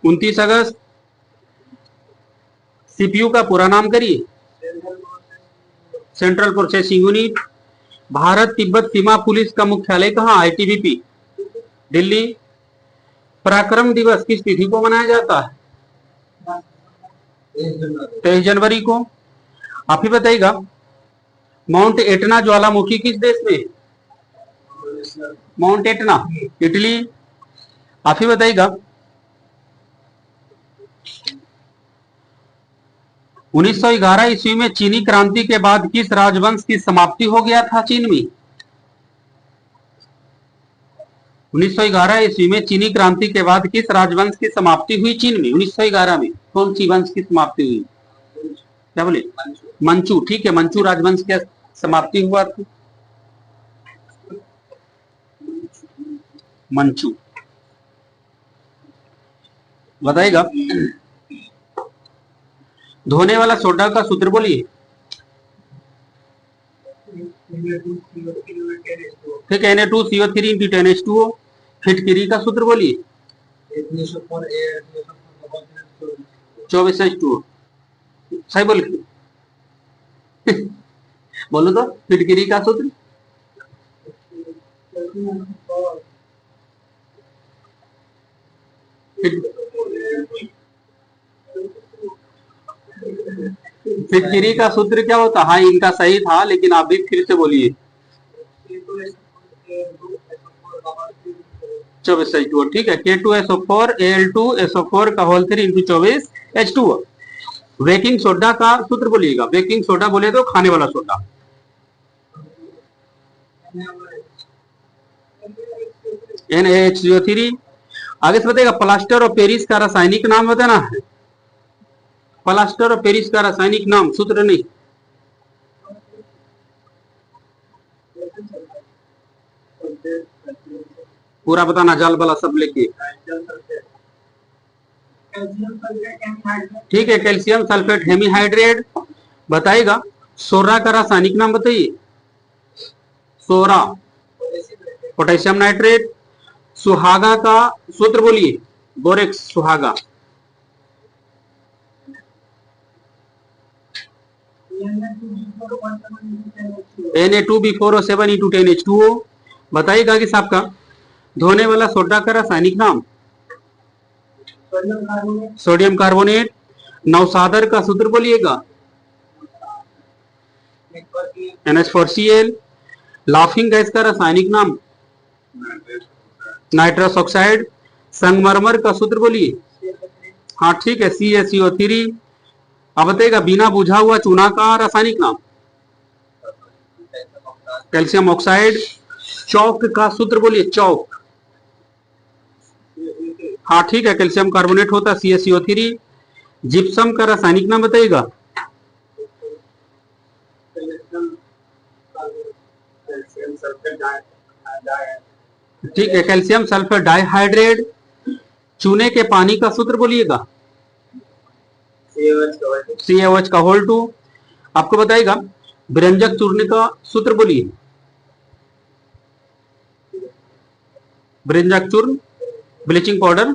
29 अगस्त। सीपीयू का पूरा नाम करिए। Central processing unit. Bharat Tibet सीमा पुलिस का मुख्यालय कहाँ? आईटीबीपी, दिल्ली। पराक्रम दिवस किस तिथि को मनाया जाता है? 23 जनवरी को। आप ही बताइएगा, माउंट एटना ज्वालामुखी किस देश में है? Mount Etna Italy. आप ही बताइएगा 1911 ईस्वी में चीनी क्रांति के बाद किस राजवंश की समाप्ति हो गया था चीन में? 1911 ईस्वी में चीनी क्रांति के बाद किस राजवंश की समाप्ति हुई चीन में? 1911 में कौन सी वंश की समाप्ति हुई? क्या बोले? मंचू। ठीक है, मंचू राजवंश की समाप्ति हुआ था। मंचू। बताइएगा धोने वाला सोडा का सूत्र बोलिए। ठीक है, Na2CO3 इंटू 10H2O। फिटकिरी का सूत्र बोलिए। 24H2O। सही बोल बोलो तो फिटकिरी का सूत्र। फिटकिरी का सूत्र क्या होता? हाँ, इनका सही था, लेकिन आप भी फिर से बोलिए। 24H2O। ठीक है, K2SO4 Al2SO4 का whole 3 into 24H2O। Baking soda का सूत्र बोलिएगा। बेकिंग सोडा बोले तो खाने वाला सोडा। NaHCO3। आगे से बताइएगा प्लास्टर और पेरिस का रासायनिक नाम बताना है। प्लास्टर और पेरिस का रासायनिक नाम, सूत्र नहीं। पूरा बताना, जाल वाला सब लेके। ठीक है, कैल्शियम सल्फेट हेमीहाइड्रेट। बताइएगा सोरा का रासायनिक नाम बताइए। सोरा पोटेशियम नाइट्रेट। सुहागा का सूत्र बोलिए। बोरेक्स सुहागा। Na2B4O7 into 10H2O। बताइएगा कि साहब का धोने वाला सोडा का रासायनिक नाम। Sodium carbonate. नवसादर का सूत्र बोलिएगा। NH4Cl। लाफिंग गैस का रासायनिक नाम। Nitrous oxide. संगमरमर का सूत्र बोलिए। हाँ ठीक है, CaCO3। अब बताइएगा बिना बुझा हुआ चूना का रासायनिक नाम। Calcium oxide. चौक का सूत्र बोलिए। चौक। हाँ ठीक है, कैल्शियम कार्बोनेट होता है CaCO3। जिप्सम का रासायनिक नाम बताइएगा। ठीक है, कैल्शियम सल्फर डाइहाइड्रेट। चूने के पानी का सूत्र बोलिएगा। CaOH का होल 2। आपको बताइएगा व्यंजक चूर्ण का सूत्र बोलिए। व्यंजक चूर्ण, ब्लीचिंग पाउडर।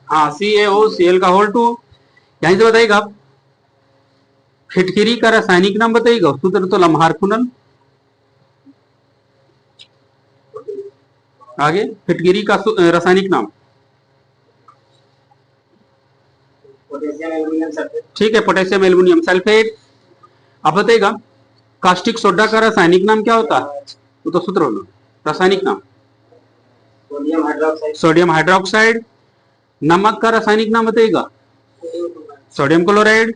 हाँ, CaOCl का होल 2। यहीं से बताइएगा आप फिटकिरी का रासायनिक नाम बताइएगा। सूत्र तो लम्हार खुनन। आगे फिटकिरी का रासायनिक नाम। ठीक है, पोटेशियम एल्युमिनियम सल्फेट। आप बताइएगा कास्टिक सोडा का रासायनिक नाम क्या होता है? वो तो सूत्र होगा। रासायनिक नाम सोडियम हाइड्रोक्साइड। नमक का रासायनिक नाम बताइएगा। Sodium chloride.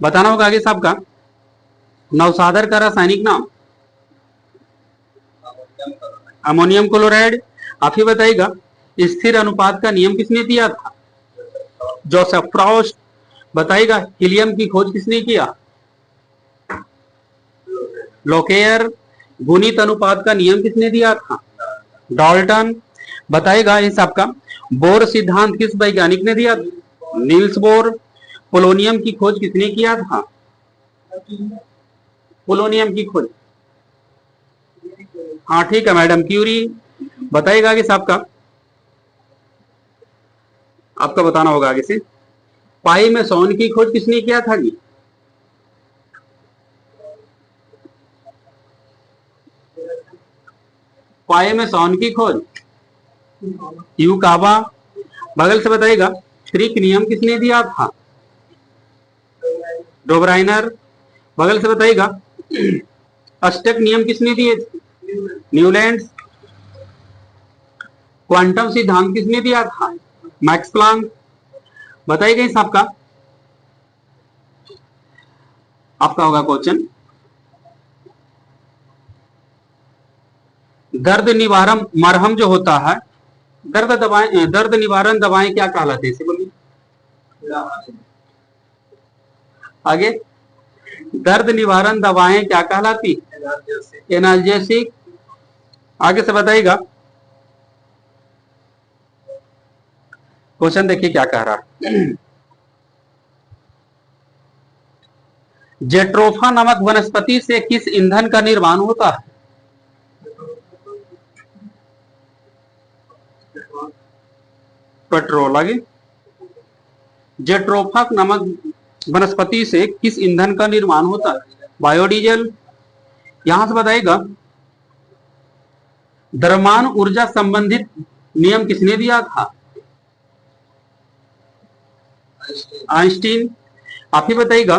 बताना होगा आगे साहब का नवसादर का रासायनिक नाम। Ammonium chloride. आप ही बताइएगा स्थिर अनुपात का नियम किसने दिया था? Joseph Frost. बताइएगा हीलियम की खोज किसने किया? लोकेयर। गुणित अनुपात का नियम किसने दिया था? डाल्टन। बताइएगा इस आपका बोर सिद्धांत किस वैज्ञानिक ने दिया? Niels Bohr. पोलोनियम की खोज किसने किया था? पोलोनियम की खोज, हाँ ठीक है, मैडम क्यूरी। बताइएगा कि साहब का आपका बताना होगा आगे से पाई में सोन की खोज किसने किया था जी? पाए में सोन की खोज यूकावा। बगल से बताइएगा क्रिक नियम किसने दिया था? डोबराइनर। बगल से बताइएगा, अष्टक नियम किसने दिए थे? न्यूलैंड। क्वांटम सिद्धांत किसने दिया था? Max Planck. बताइएगा इस आपका होगा क्वेश्चन, दर्द निवारक मरहम जो होता है, दर्द निवारण दवाएं क्या कहलाती है? इसे बोलिए आगे। दर्द निवारण दवाएं क्या कहलाती? एनाल्जेसिक। आगे से बताइएगा, क्वेश्चन देखिए क्या कह रहा है। जेट्रोफा नामक वनस्पति से किस ईंधन का निर्माण होता है? पेट्रोल। आगे, जेट्रोफा नामक वनस्पति से किस ईंधन का निर्माण होता है? बायोडीजल। यहां से बताइएगा, द्रव्यमान ऊर्जा संबंधित नियम किसने दिया था? आइंस्टीन। आप ही बताइएगा,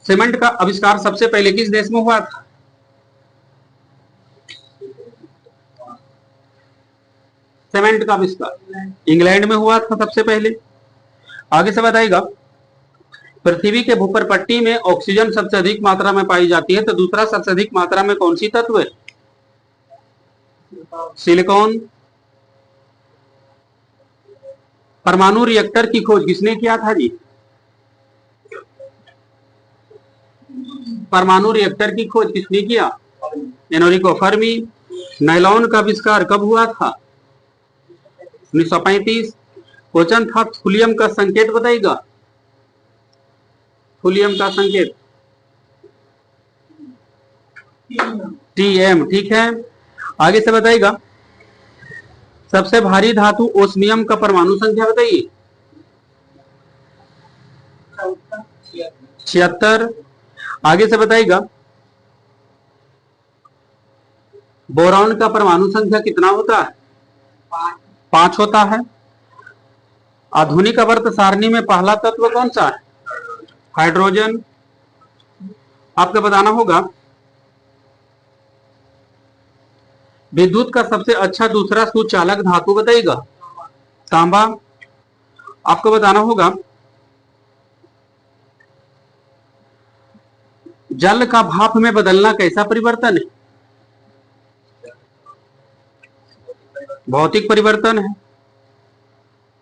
सीमेंट का आविष्कार सबसे पहले किस देश में हुआ था? सीमेंट का आविष्कार इंग्लैंड में हुआ था सबसे पहले। आगे से बताइएगा, पृथ्वी के भूपर पट्टी में ऑक्सीजन सबसे अधिक मात्रा में पाई जाती है, तो दूसरा सबसे अधिक मात्रा में कौन सी तत्व है? सिलिकॉन। परमाणु रिएक्टर की खोज किसने किया था जी? परमाणु रिएक्टर की खोज किसने किया? Enrico Fermi. नायलॉन का आविष्कार कब हुआ था? 1935। क्वेश्चन था, थुलियम का संकेत बताइएगा। थुलियम का संकेत टीएम। ठीक है। आगे से बताइएगा, सबसे भारी धातु ओस्मियम का परमाणु संख्या बताइए। 76। आगे से बताइएगा, बोरॉन का परमाणु संख्या कितना होता है? 5 होता है। आधुनिक आवर्त सारणी में पहला तत्व कौन सा है? हाइड्रोजन। आपको बताना होगा, विद्युत का सबसे अच्छा दूसरा सुचालक धातु बताइएगा। तांबा। आपको बताना होगा, जल का भाप में बदलना कैसा परिवर्तन है? भौतिक परिवर्तन है।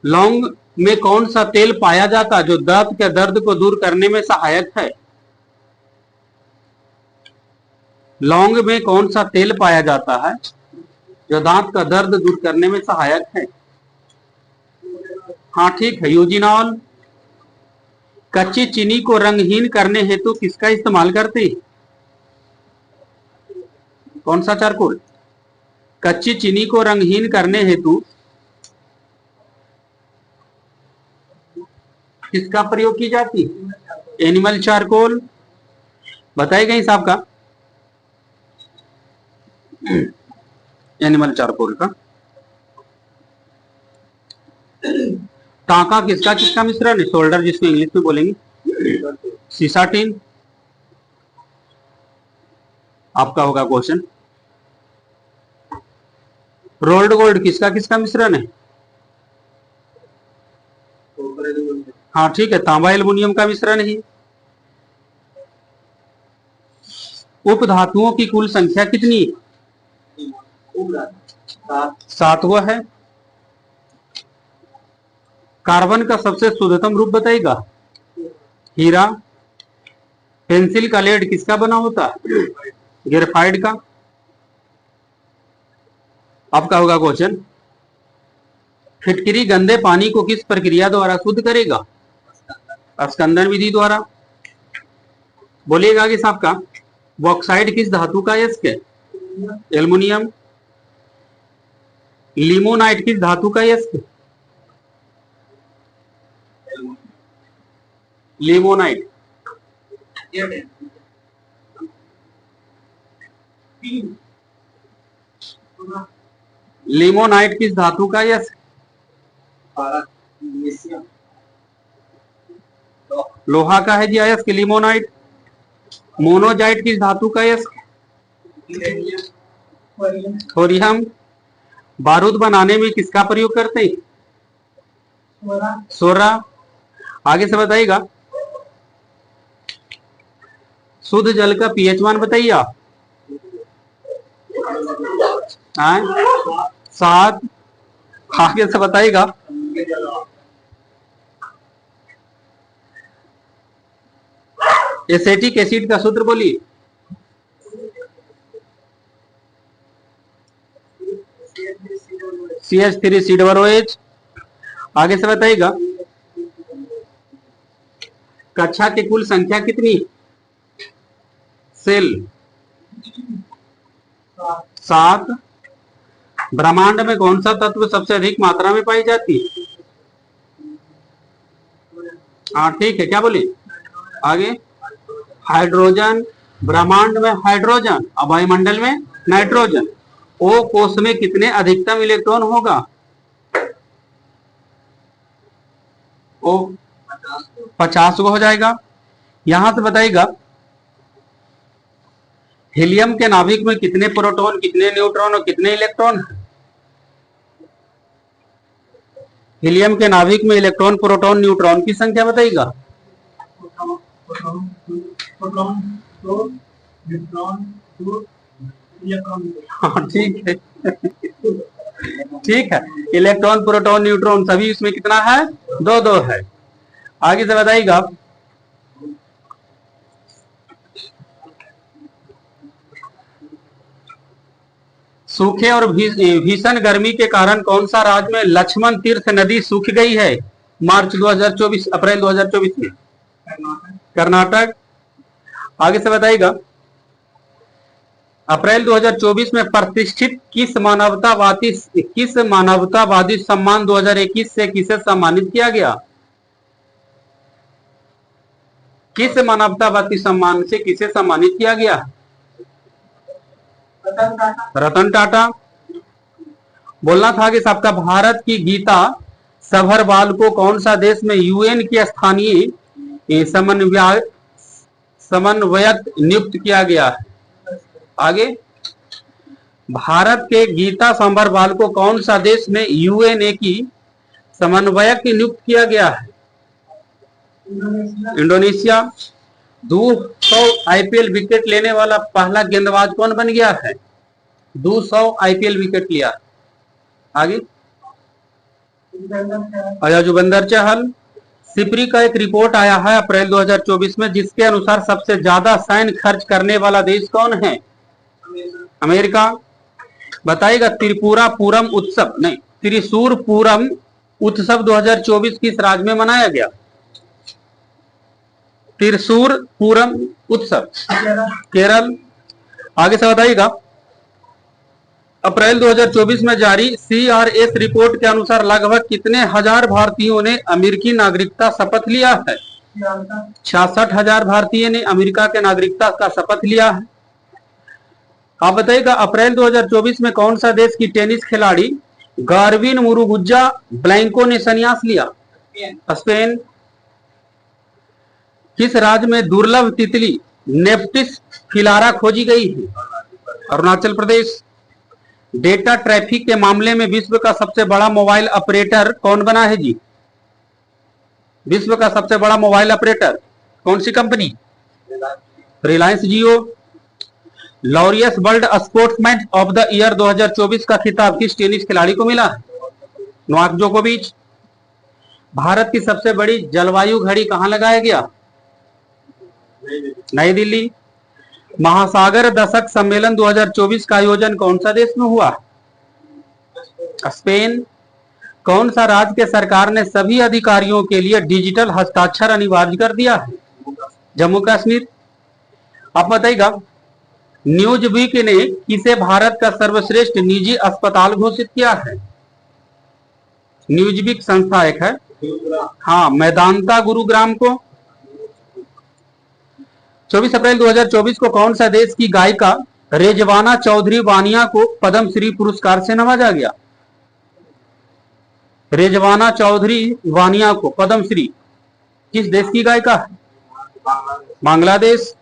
लौंग में कौन सा तेल पाया जाता है जो दांत के दर्द को दूर करने में सहायक है? लौंग में कौन सा तेल पाया जाता है जो दांत का दर्द दूर करने में सहायक है? हाँ ठीक है, यूजिनॉल। कच्ची चीनी को रंगहीन करने हेतु किसका इस्तेमाल करते हैं? कौन सा चारकोल? कच्ची चीनी को रंगहीन करने हेतु किसका प्रयोग की जाती है? Animal charcoal. बताइएगा इस आपका एनिमल चारकोल का। टांका किसका किसका मिश्रण है? शोल्डर, जिसको इंग्लिश में बोलेंगे सीसाटिन। आपका होगा क्वेश्चन, रोल्ड गोल्ड किसका किसका मिश्रण है? हाँ ठीक है, तांबा एल्युमिनियम का मिश्रण है। उप धातुओं की कुल संख्या कितनी? 7 हुआ है। कार्बन का सबसे शुद्धतम रूप बताइएगा। हीरा। पेंसिल का लेड किसका बना होता है? ग्रेफाइट का। आपका होगा क्वेश्चन, फिटकरी गंदे पानी को किस प्रक्रिया द्वारा शुद्ध करेगा? स्कंदन विधि द्वारा। बोलिएगा कि साहब का बॉक्साइड किस धातु का यस्क है? एल्युमिनियम। लिमोनाइट किस धातु का यस्क है? लिमोनाइट। लिमोनाइट किस धातु का यस्क? भारत एशिया लोहा का है जी अयस्क लिमोनाइट। मोनोजाइट किस धातु का अयस्क? थोरियम। बारूद बनाने में किसका प्रयोग करते हैं? सोरा। आगे से बताइएगा, शुद्ध जल का पीएच मान बताइए आप। 7। आगे से बताइएगा, एसेटिक एसिड का सूत्र बोलिए। CH3COOH। आगे से बताइएगा, कक्षा की कुल संख्या कितनी? सेल 7। ब्रह्मांड में कौन सा तत्व सबसे अधिक मात्रा में पाई जाती है? हाँ ठीक है, क्या बोलिए आगे? हाइड्रोजन। ब्रह्मांड में हाइड्रोजन और वायुमंडल में नाइट्रोजन। ओ कोष में कितने अधिकतम इलेक्ट्रॉन होगा? ओ 50 को हो जाएगा। यहां से बताइएगा, हीलियम के नाभिक में कितने प्रोटॉन, कितने न्यूट्रॉन और कितने इलेक्ट्रॉन? हीलियम के नाभिक में इलेक्ट्रॉन, प्रोटॉन, न्यूट्रॉन की संख्या बताइएगा। हाँ ठीक है, ठीक है। इलेक्ट्रॉन, प्रोटॉन, न्यूट्रॉन सभी इसमें कितना है? 2-2 है। आगे से बताइएगा, सूखे और भीषण गर्मी के कारण कौन सा राज्य में लक्ष्मण तीर्थ नदी सूख गई है मार्च 2024 अप्रैल 2024 में? कर्नाटक। आगे से बताइएगा, अप्रैल 2024 में प्रतिष्ठित किस मानवतावादी सम्मान 2021 से किसे सम्मानित किया गया? किस मानवतावादी सम्मान से किसे सम्मानित किया गया? रतन टाटा। बोलना था कि सबका भारत की गीता सभरवाल को कौन सा देश में यूएन की स्थानीय समन्वयक नियुक्त किया गया है? आगे, भारत के गीता सभरवाल को कौन सा देश में यूएनए की समन्वयक नियुक्त किया गया है? इंडोनेशिया। 200 आईपीएल विकेट लेने वाला पहला गेंदबाज कौन बन गया है? 200 आईपीएल विकेट लिया। आगे, युजवेंद्र चहल। सिपरी का एक रिपोर्ट आया है अप्रैल 2024 में, जिसके अनुसार सबसे ज्यादा सैन्य खर्च करने वाला देश कौन है? अमेरिका। बताइएगा, त्रिशूर पूरम उत्सव 2024 किस राज्य में मनाया गया? त्रिशूर पूरम उत्सव केरल। आगे से बताइएगा, अप्रैल 2024 में जारी CRS रिपोर्ट के अनुसार लगभग कितने हजार भारतीयों ने अमेरिकी नागरिकता शपथ लिया है? 66,000 भारतीय ने अमेरिका के नागरिकता का शपथ लिया है। आप बताइएगा, अप्रैल 2024 में कौन सा देश की टेनिस खिलाड़ी गार्बिन मुरुगुजा ब्लैंको ने संन्यास लिया? स्पेन। किस राज्य में दुर्लभ तितली नेप्टिस फिलारा खोजी गई है? अरुणाचल प्रदेश। डेटा ट्रैफिक के मामले में विश्व का सबसे बड़ा मोबाइल ऑपरेटर कौन बना है जी? विश्व का सबसे बड़ा मोबाइल ऑपरेटर कौन सी company? Reliance Jio. Laureus world sportsman of the year 2024 का खिताब किस टेनिस खिलाड़ी को मिला? नोवाक जोकोविच। भारत की सबसे बड़ी जलवायु घड़ी कहां लगाया गया? नई दिल्ली। महासागर दशक सम्मेलन 2024 का आयोजन कौन सा देश में हुआ? स्पेन। कौन सा राज्य के सरकार ने सभी अधिकारियों के लिए डिजिटल हस्ताक्षर अनिवार्य कर दिया है? जम्मू कश्मीर। आप बताइएगा, न्यूज़वीक ने किसे भारत का सर्वश्रेष्ठ निजी अस्पताल घोषित किया है? न्यूज़वीक संस्था एक है, हाँ, मैदांता गुरुग्राम को। 24 अप्रैल 2024 को कौन सा देश की गायिका रेजवाना चौधरी वानिया को पद्मश्री पुरस्कार से नवाजा गया? रिजवाना चौधरी वानिया को पद्मश्री किस देश की गायिका है? बांग्लादेश।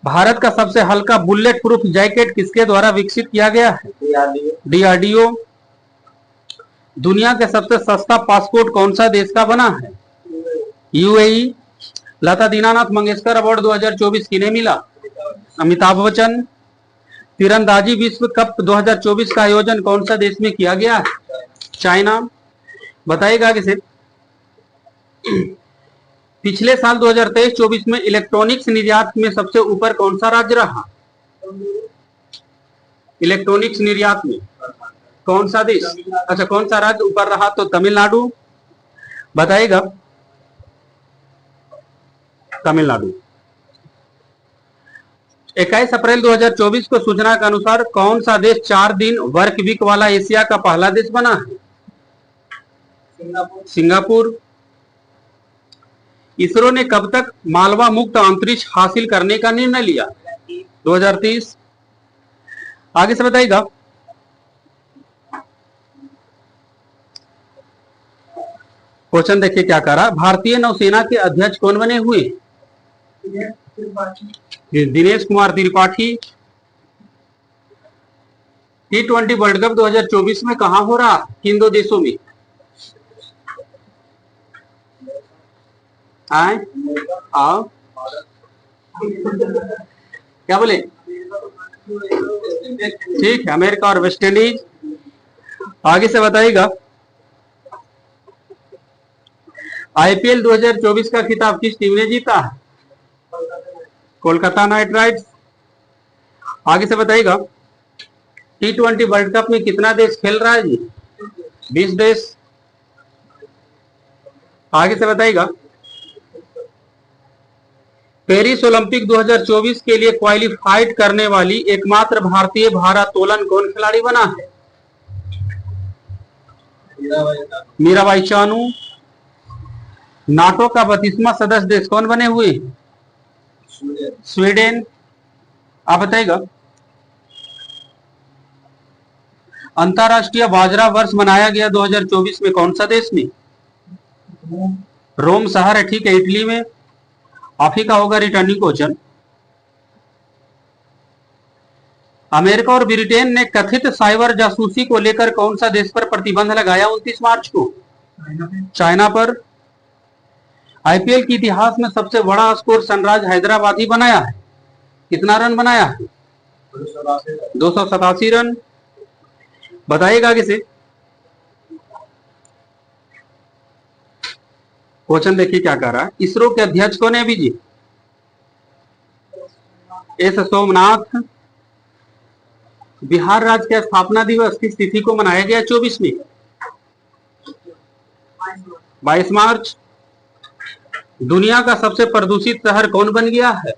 भारत का सबसे हल्का बुलेट प्रूफ जैकेट किसके द्वारा विकसित किया गया है? डीआरडीओ। दुनिया के सबसे सस्ता पासपोर्ट कौन सा देश का बना है? यूएई। लता दीनानाथ मंगेशकर अवार्ड 2024 किन्हें मिला? अमिताभ बच्चन। तीरंदाजी विश्व कप 2024 का आयोजन कौन सा देश में किया गया है? चाइना। बताइएगा किसे पिछले साल 2023-24 में इलेक्ट्रॉनिक्स निर्यात में सबसे ऊपर कौन सा राज्य रहा? इलेक्ट्रॉनिक्स निर्यात में कौन सा देश, अच्छा कौन सा राज्य ऊपर रहा? तो तमिलनाडु। बताइएगा तमिलनाडु। 21 अप्रैल 2024 को सूचना के अनुसार कौन सा देश 4 दिन वर्क वीक वाला एशिया का पहला देश बना है? सिंगापुर। इसरो ने कब तक मालवा मुक्त अंतरिक्ष हासिल करने का निर्णय लिया? 2030। आगे से बताइएगा क्वेश्चन देखिए क्या कह रहा है। भारतीय नौसेना के अध्यक्ष कौन बने हुए? Dinesh Kumar Tripathi. T20 world cup 2024 में कहां हो रहा? किन दो देशों में? आए आओ क्या बोले? ठीक है, अमेरिका और वेस्ट इंडीज। आगे से बताइएगा आईपीएल 2024 का खिताब किस टीम ने जीता है? Kolkata night Riders. आगे से बताइएगा T20 वर्ल्ड कप में कितना देश खेल रहा है जी? 20 देश। आगे से बताइएगा पेरिस ओलंपिक 2024 के लिए क्वालिफाइड करने वाली एकमात्र भारतीय भारोत्तोलन कौन खिलाड़ी बना है? मीराबाई चानू। नाटो का 32वां सदस्य देश कौन बने हुए? स्वीडन। आप बताइएगा अंतरराष्ट्रीय बाजरा वर्ष मनाया गया 2024 में कौन सा देश में? रोम शहर है, ठीक है, इटली में। अफ्रीका होगा रिटर्निंग क्वेश्चन। अमेरिका और ब्रिटेन ने कथित साइबर जासूसी को लेकर कौन सा देश पर प्रतिबंध लगाया 29 मार्च को? चाइना पर। आईपीएल के इतिहास में सबसे बड़ा स्कोर सनराइज हैदराबाद ही बनाया है। कितना रन बनाया है? 287 रन। बताइएगा किसे क्वेश्चन देखिए क्या कह रहा है। इसरो के अध्यक्ष कौन है अभी जी? एस सोमनाथ। बिहार राज्य के स्थापना दिवस किस तिथि को मनाया गया 24 में? 22 मार्च। दुनिया का सबसे प्रदूषित शहर कौन बन गया है?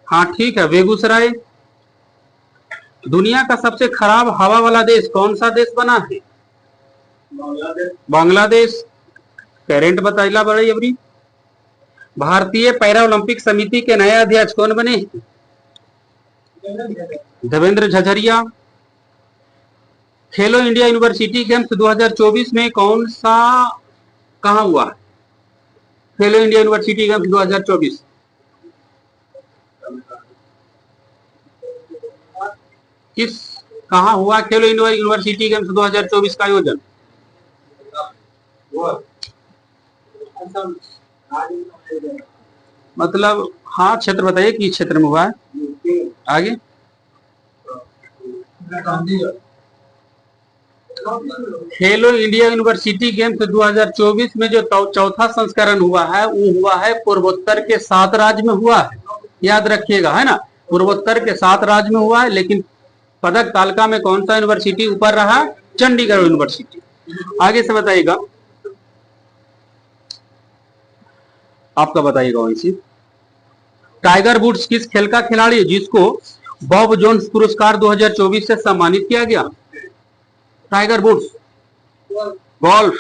हाँ ठीक है, बेगूसराय। दुनिया का सबसे खराब हवा वाला देश कौन सा देश बना है? बांग्लादेश। करेंट बताइला बड़ी अबरी। भारतीय पैरा ओलंपिक समिति के नए अध्यक्ष कौन बने? देवेंद्र झझरिया। खेलो इंडिया यूनिवर्सिटी गेम्स 2024 में कौन सा कहां हुआ? खेलो इंडिया यूनिवर्सिटी गेम्स 2024 किस कहां हुआ? खेलो इंडिया यूनिवर्सिटी गेम्स 2024 का आयोजन मतलब हाँ क्षेत्र बताइए किस क्षेत्र में हुआ है? आगे खेलो इंडिया यूनिवर्सिटी गेम्स 2024 में जो चौथा संस्करण हुआ है वो हुआ है पूर्वोत्तर के 7 राज्य में हुआ है। याद रखिएगा, है ना, पूर्वोत्तर के 7 राज्य में हुआ है। लेकिन पदक तालिका में कौन सा यूनिवर्सिटी ऊपर रहा? चंडीगढ़ यूनिवर्सिटी। आगे से बताइएगा आपका बताइएगा वैसे टाइगर वुड्स किस खेल का खिलाड़ी है जिसको बॉब जोन्स पुरस्कार 2024 से सम्मानित किया गया? Tiger Woods golf.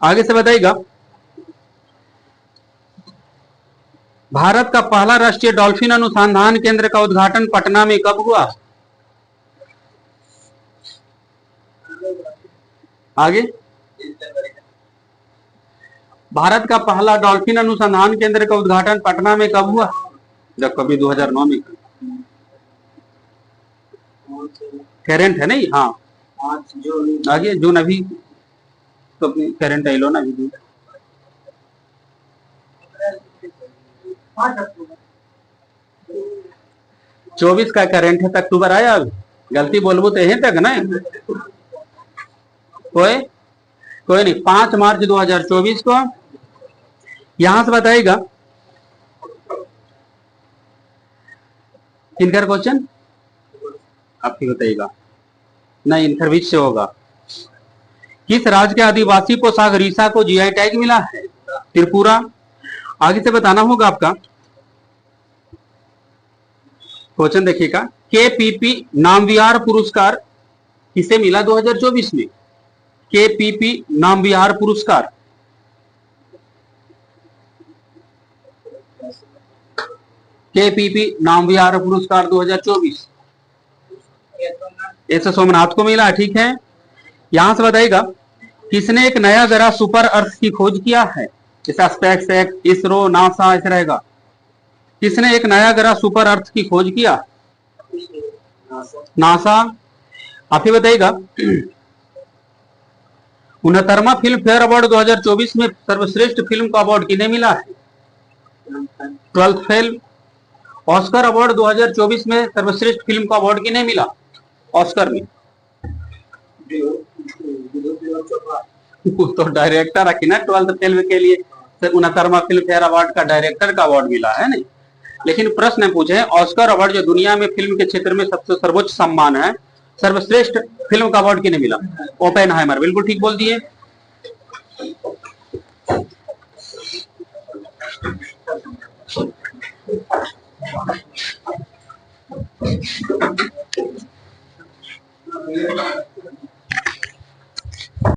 आगे से बताइएगा भारत का पहला राष्ट्रीय डॉल्फिन अनुसंधान केंद्र का उद्घाटन पटना में कब हुआ? आगे भारत का पहला डॉल्फिन अनुसंधान केंद्र का उद्घाटन पटना में कब हुआ? जब कभी 2009 में। करेंट है नहीं? हाँ, आगे जून अभी तो करेंट आई लो ना अभी। 24 का करेंट है, अक्टूबर आया अभी। गलती बोलबो तो यही तक ना। कोई नहीं, 5 मार्च 2024 को। यहां से बताइएगा इनकर क्वेश्चन आप ही बताइएगा। नहीं, इनकर बीच से होगा। किस राज्य के आदिवासी पोशाक रीसा को जीआई टैग मिला है? त्रिपुरा। आगे से बताना होगा आपका। क्वेश्चन देखिएगा, केपीपी नामविहार पुरस्कार किसे मिला 2024 में? केपीपी नामविहार पुरस्कार केपीपी नामविहार पुरस्कार 2024 एस सोमनाथ को मिला। ठीक है, यहां से बताइएगा किसने एक नया ग्रह सुपर अर्थ की खोज किया है? जैसे स्पेस एक्स, इसरो, नासा ऐसे रहेगा। किसने एक नया ग्रह सुपर अर्थ की खोज किया? नासा। आप ही बताइएगा 69वां फिल्म फेयर अवार्ड 2024 में सर्वश्रेष्ठ फिल्म का अवार्ड किन्हें मिला है? 12th fail. ऑस्कर अवार्ड 2024 में सर्वश्रेष्ठ फिल्म का अवार्ड किन्हें मिला ऑस्कर में? तो डायरेक्टर रखी ना 12th फिल्म के लिए। 69वां फिल्म फेयर अवार्ड का डायरेक्टर का अवार्ड मिला है नहीं। लेकिन प्रश्न पूछे ऑस्कर अवार्ड जो दुनिया में फिल्म के क्षेत्र में सबसे सर्वोच्च सम्मान है, सर्वश्रेष्ठ फिल्म का अवार्ड किन्हें मिला? ओपेनहाइमर। बिल्कुल ठीक बोल दिए।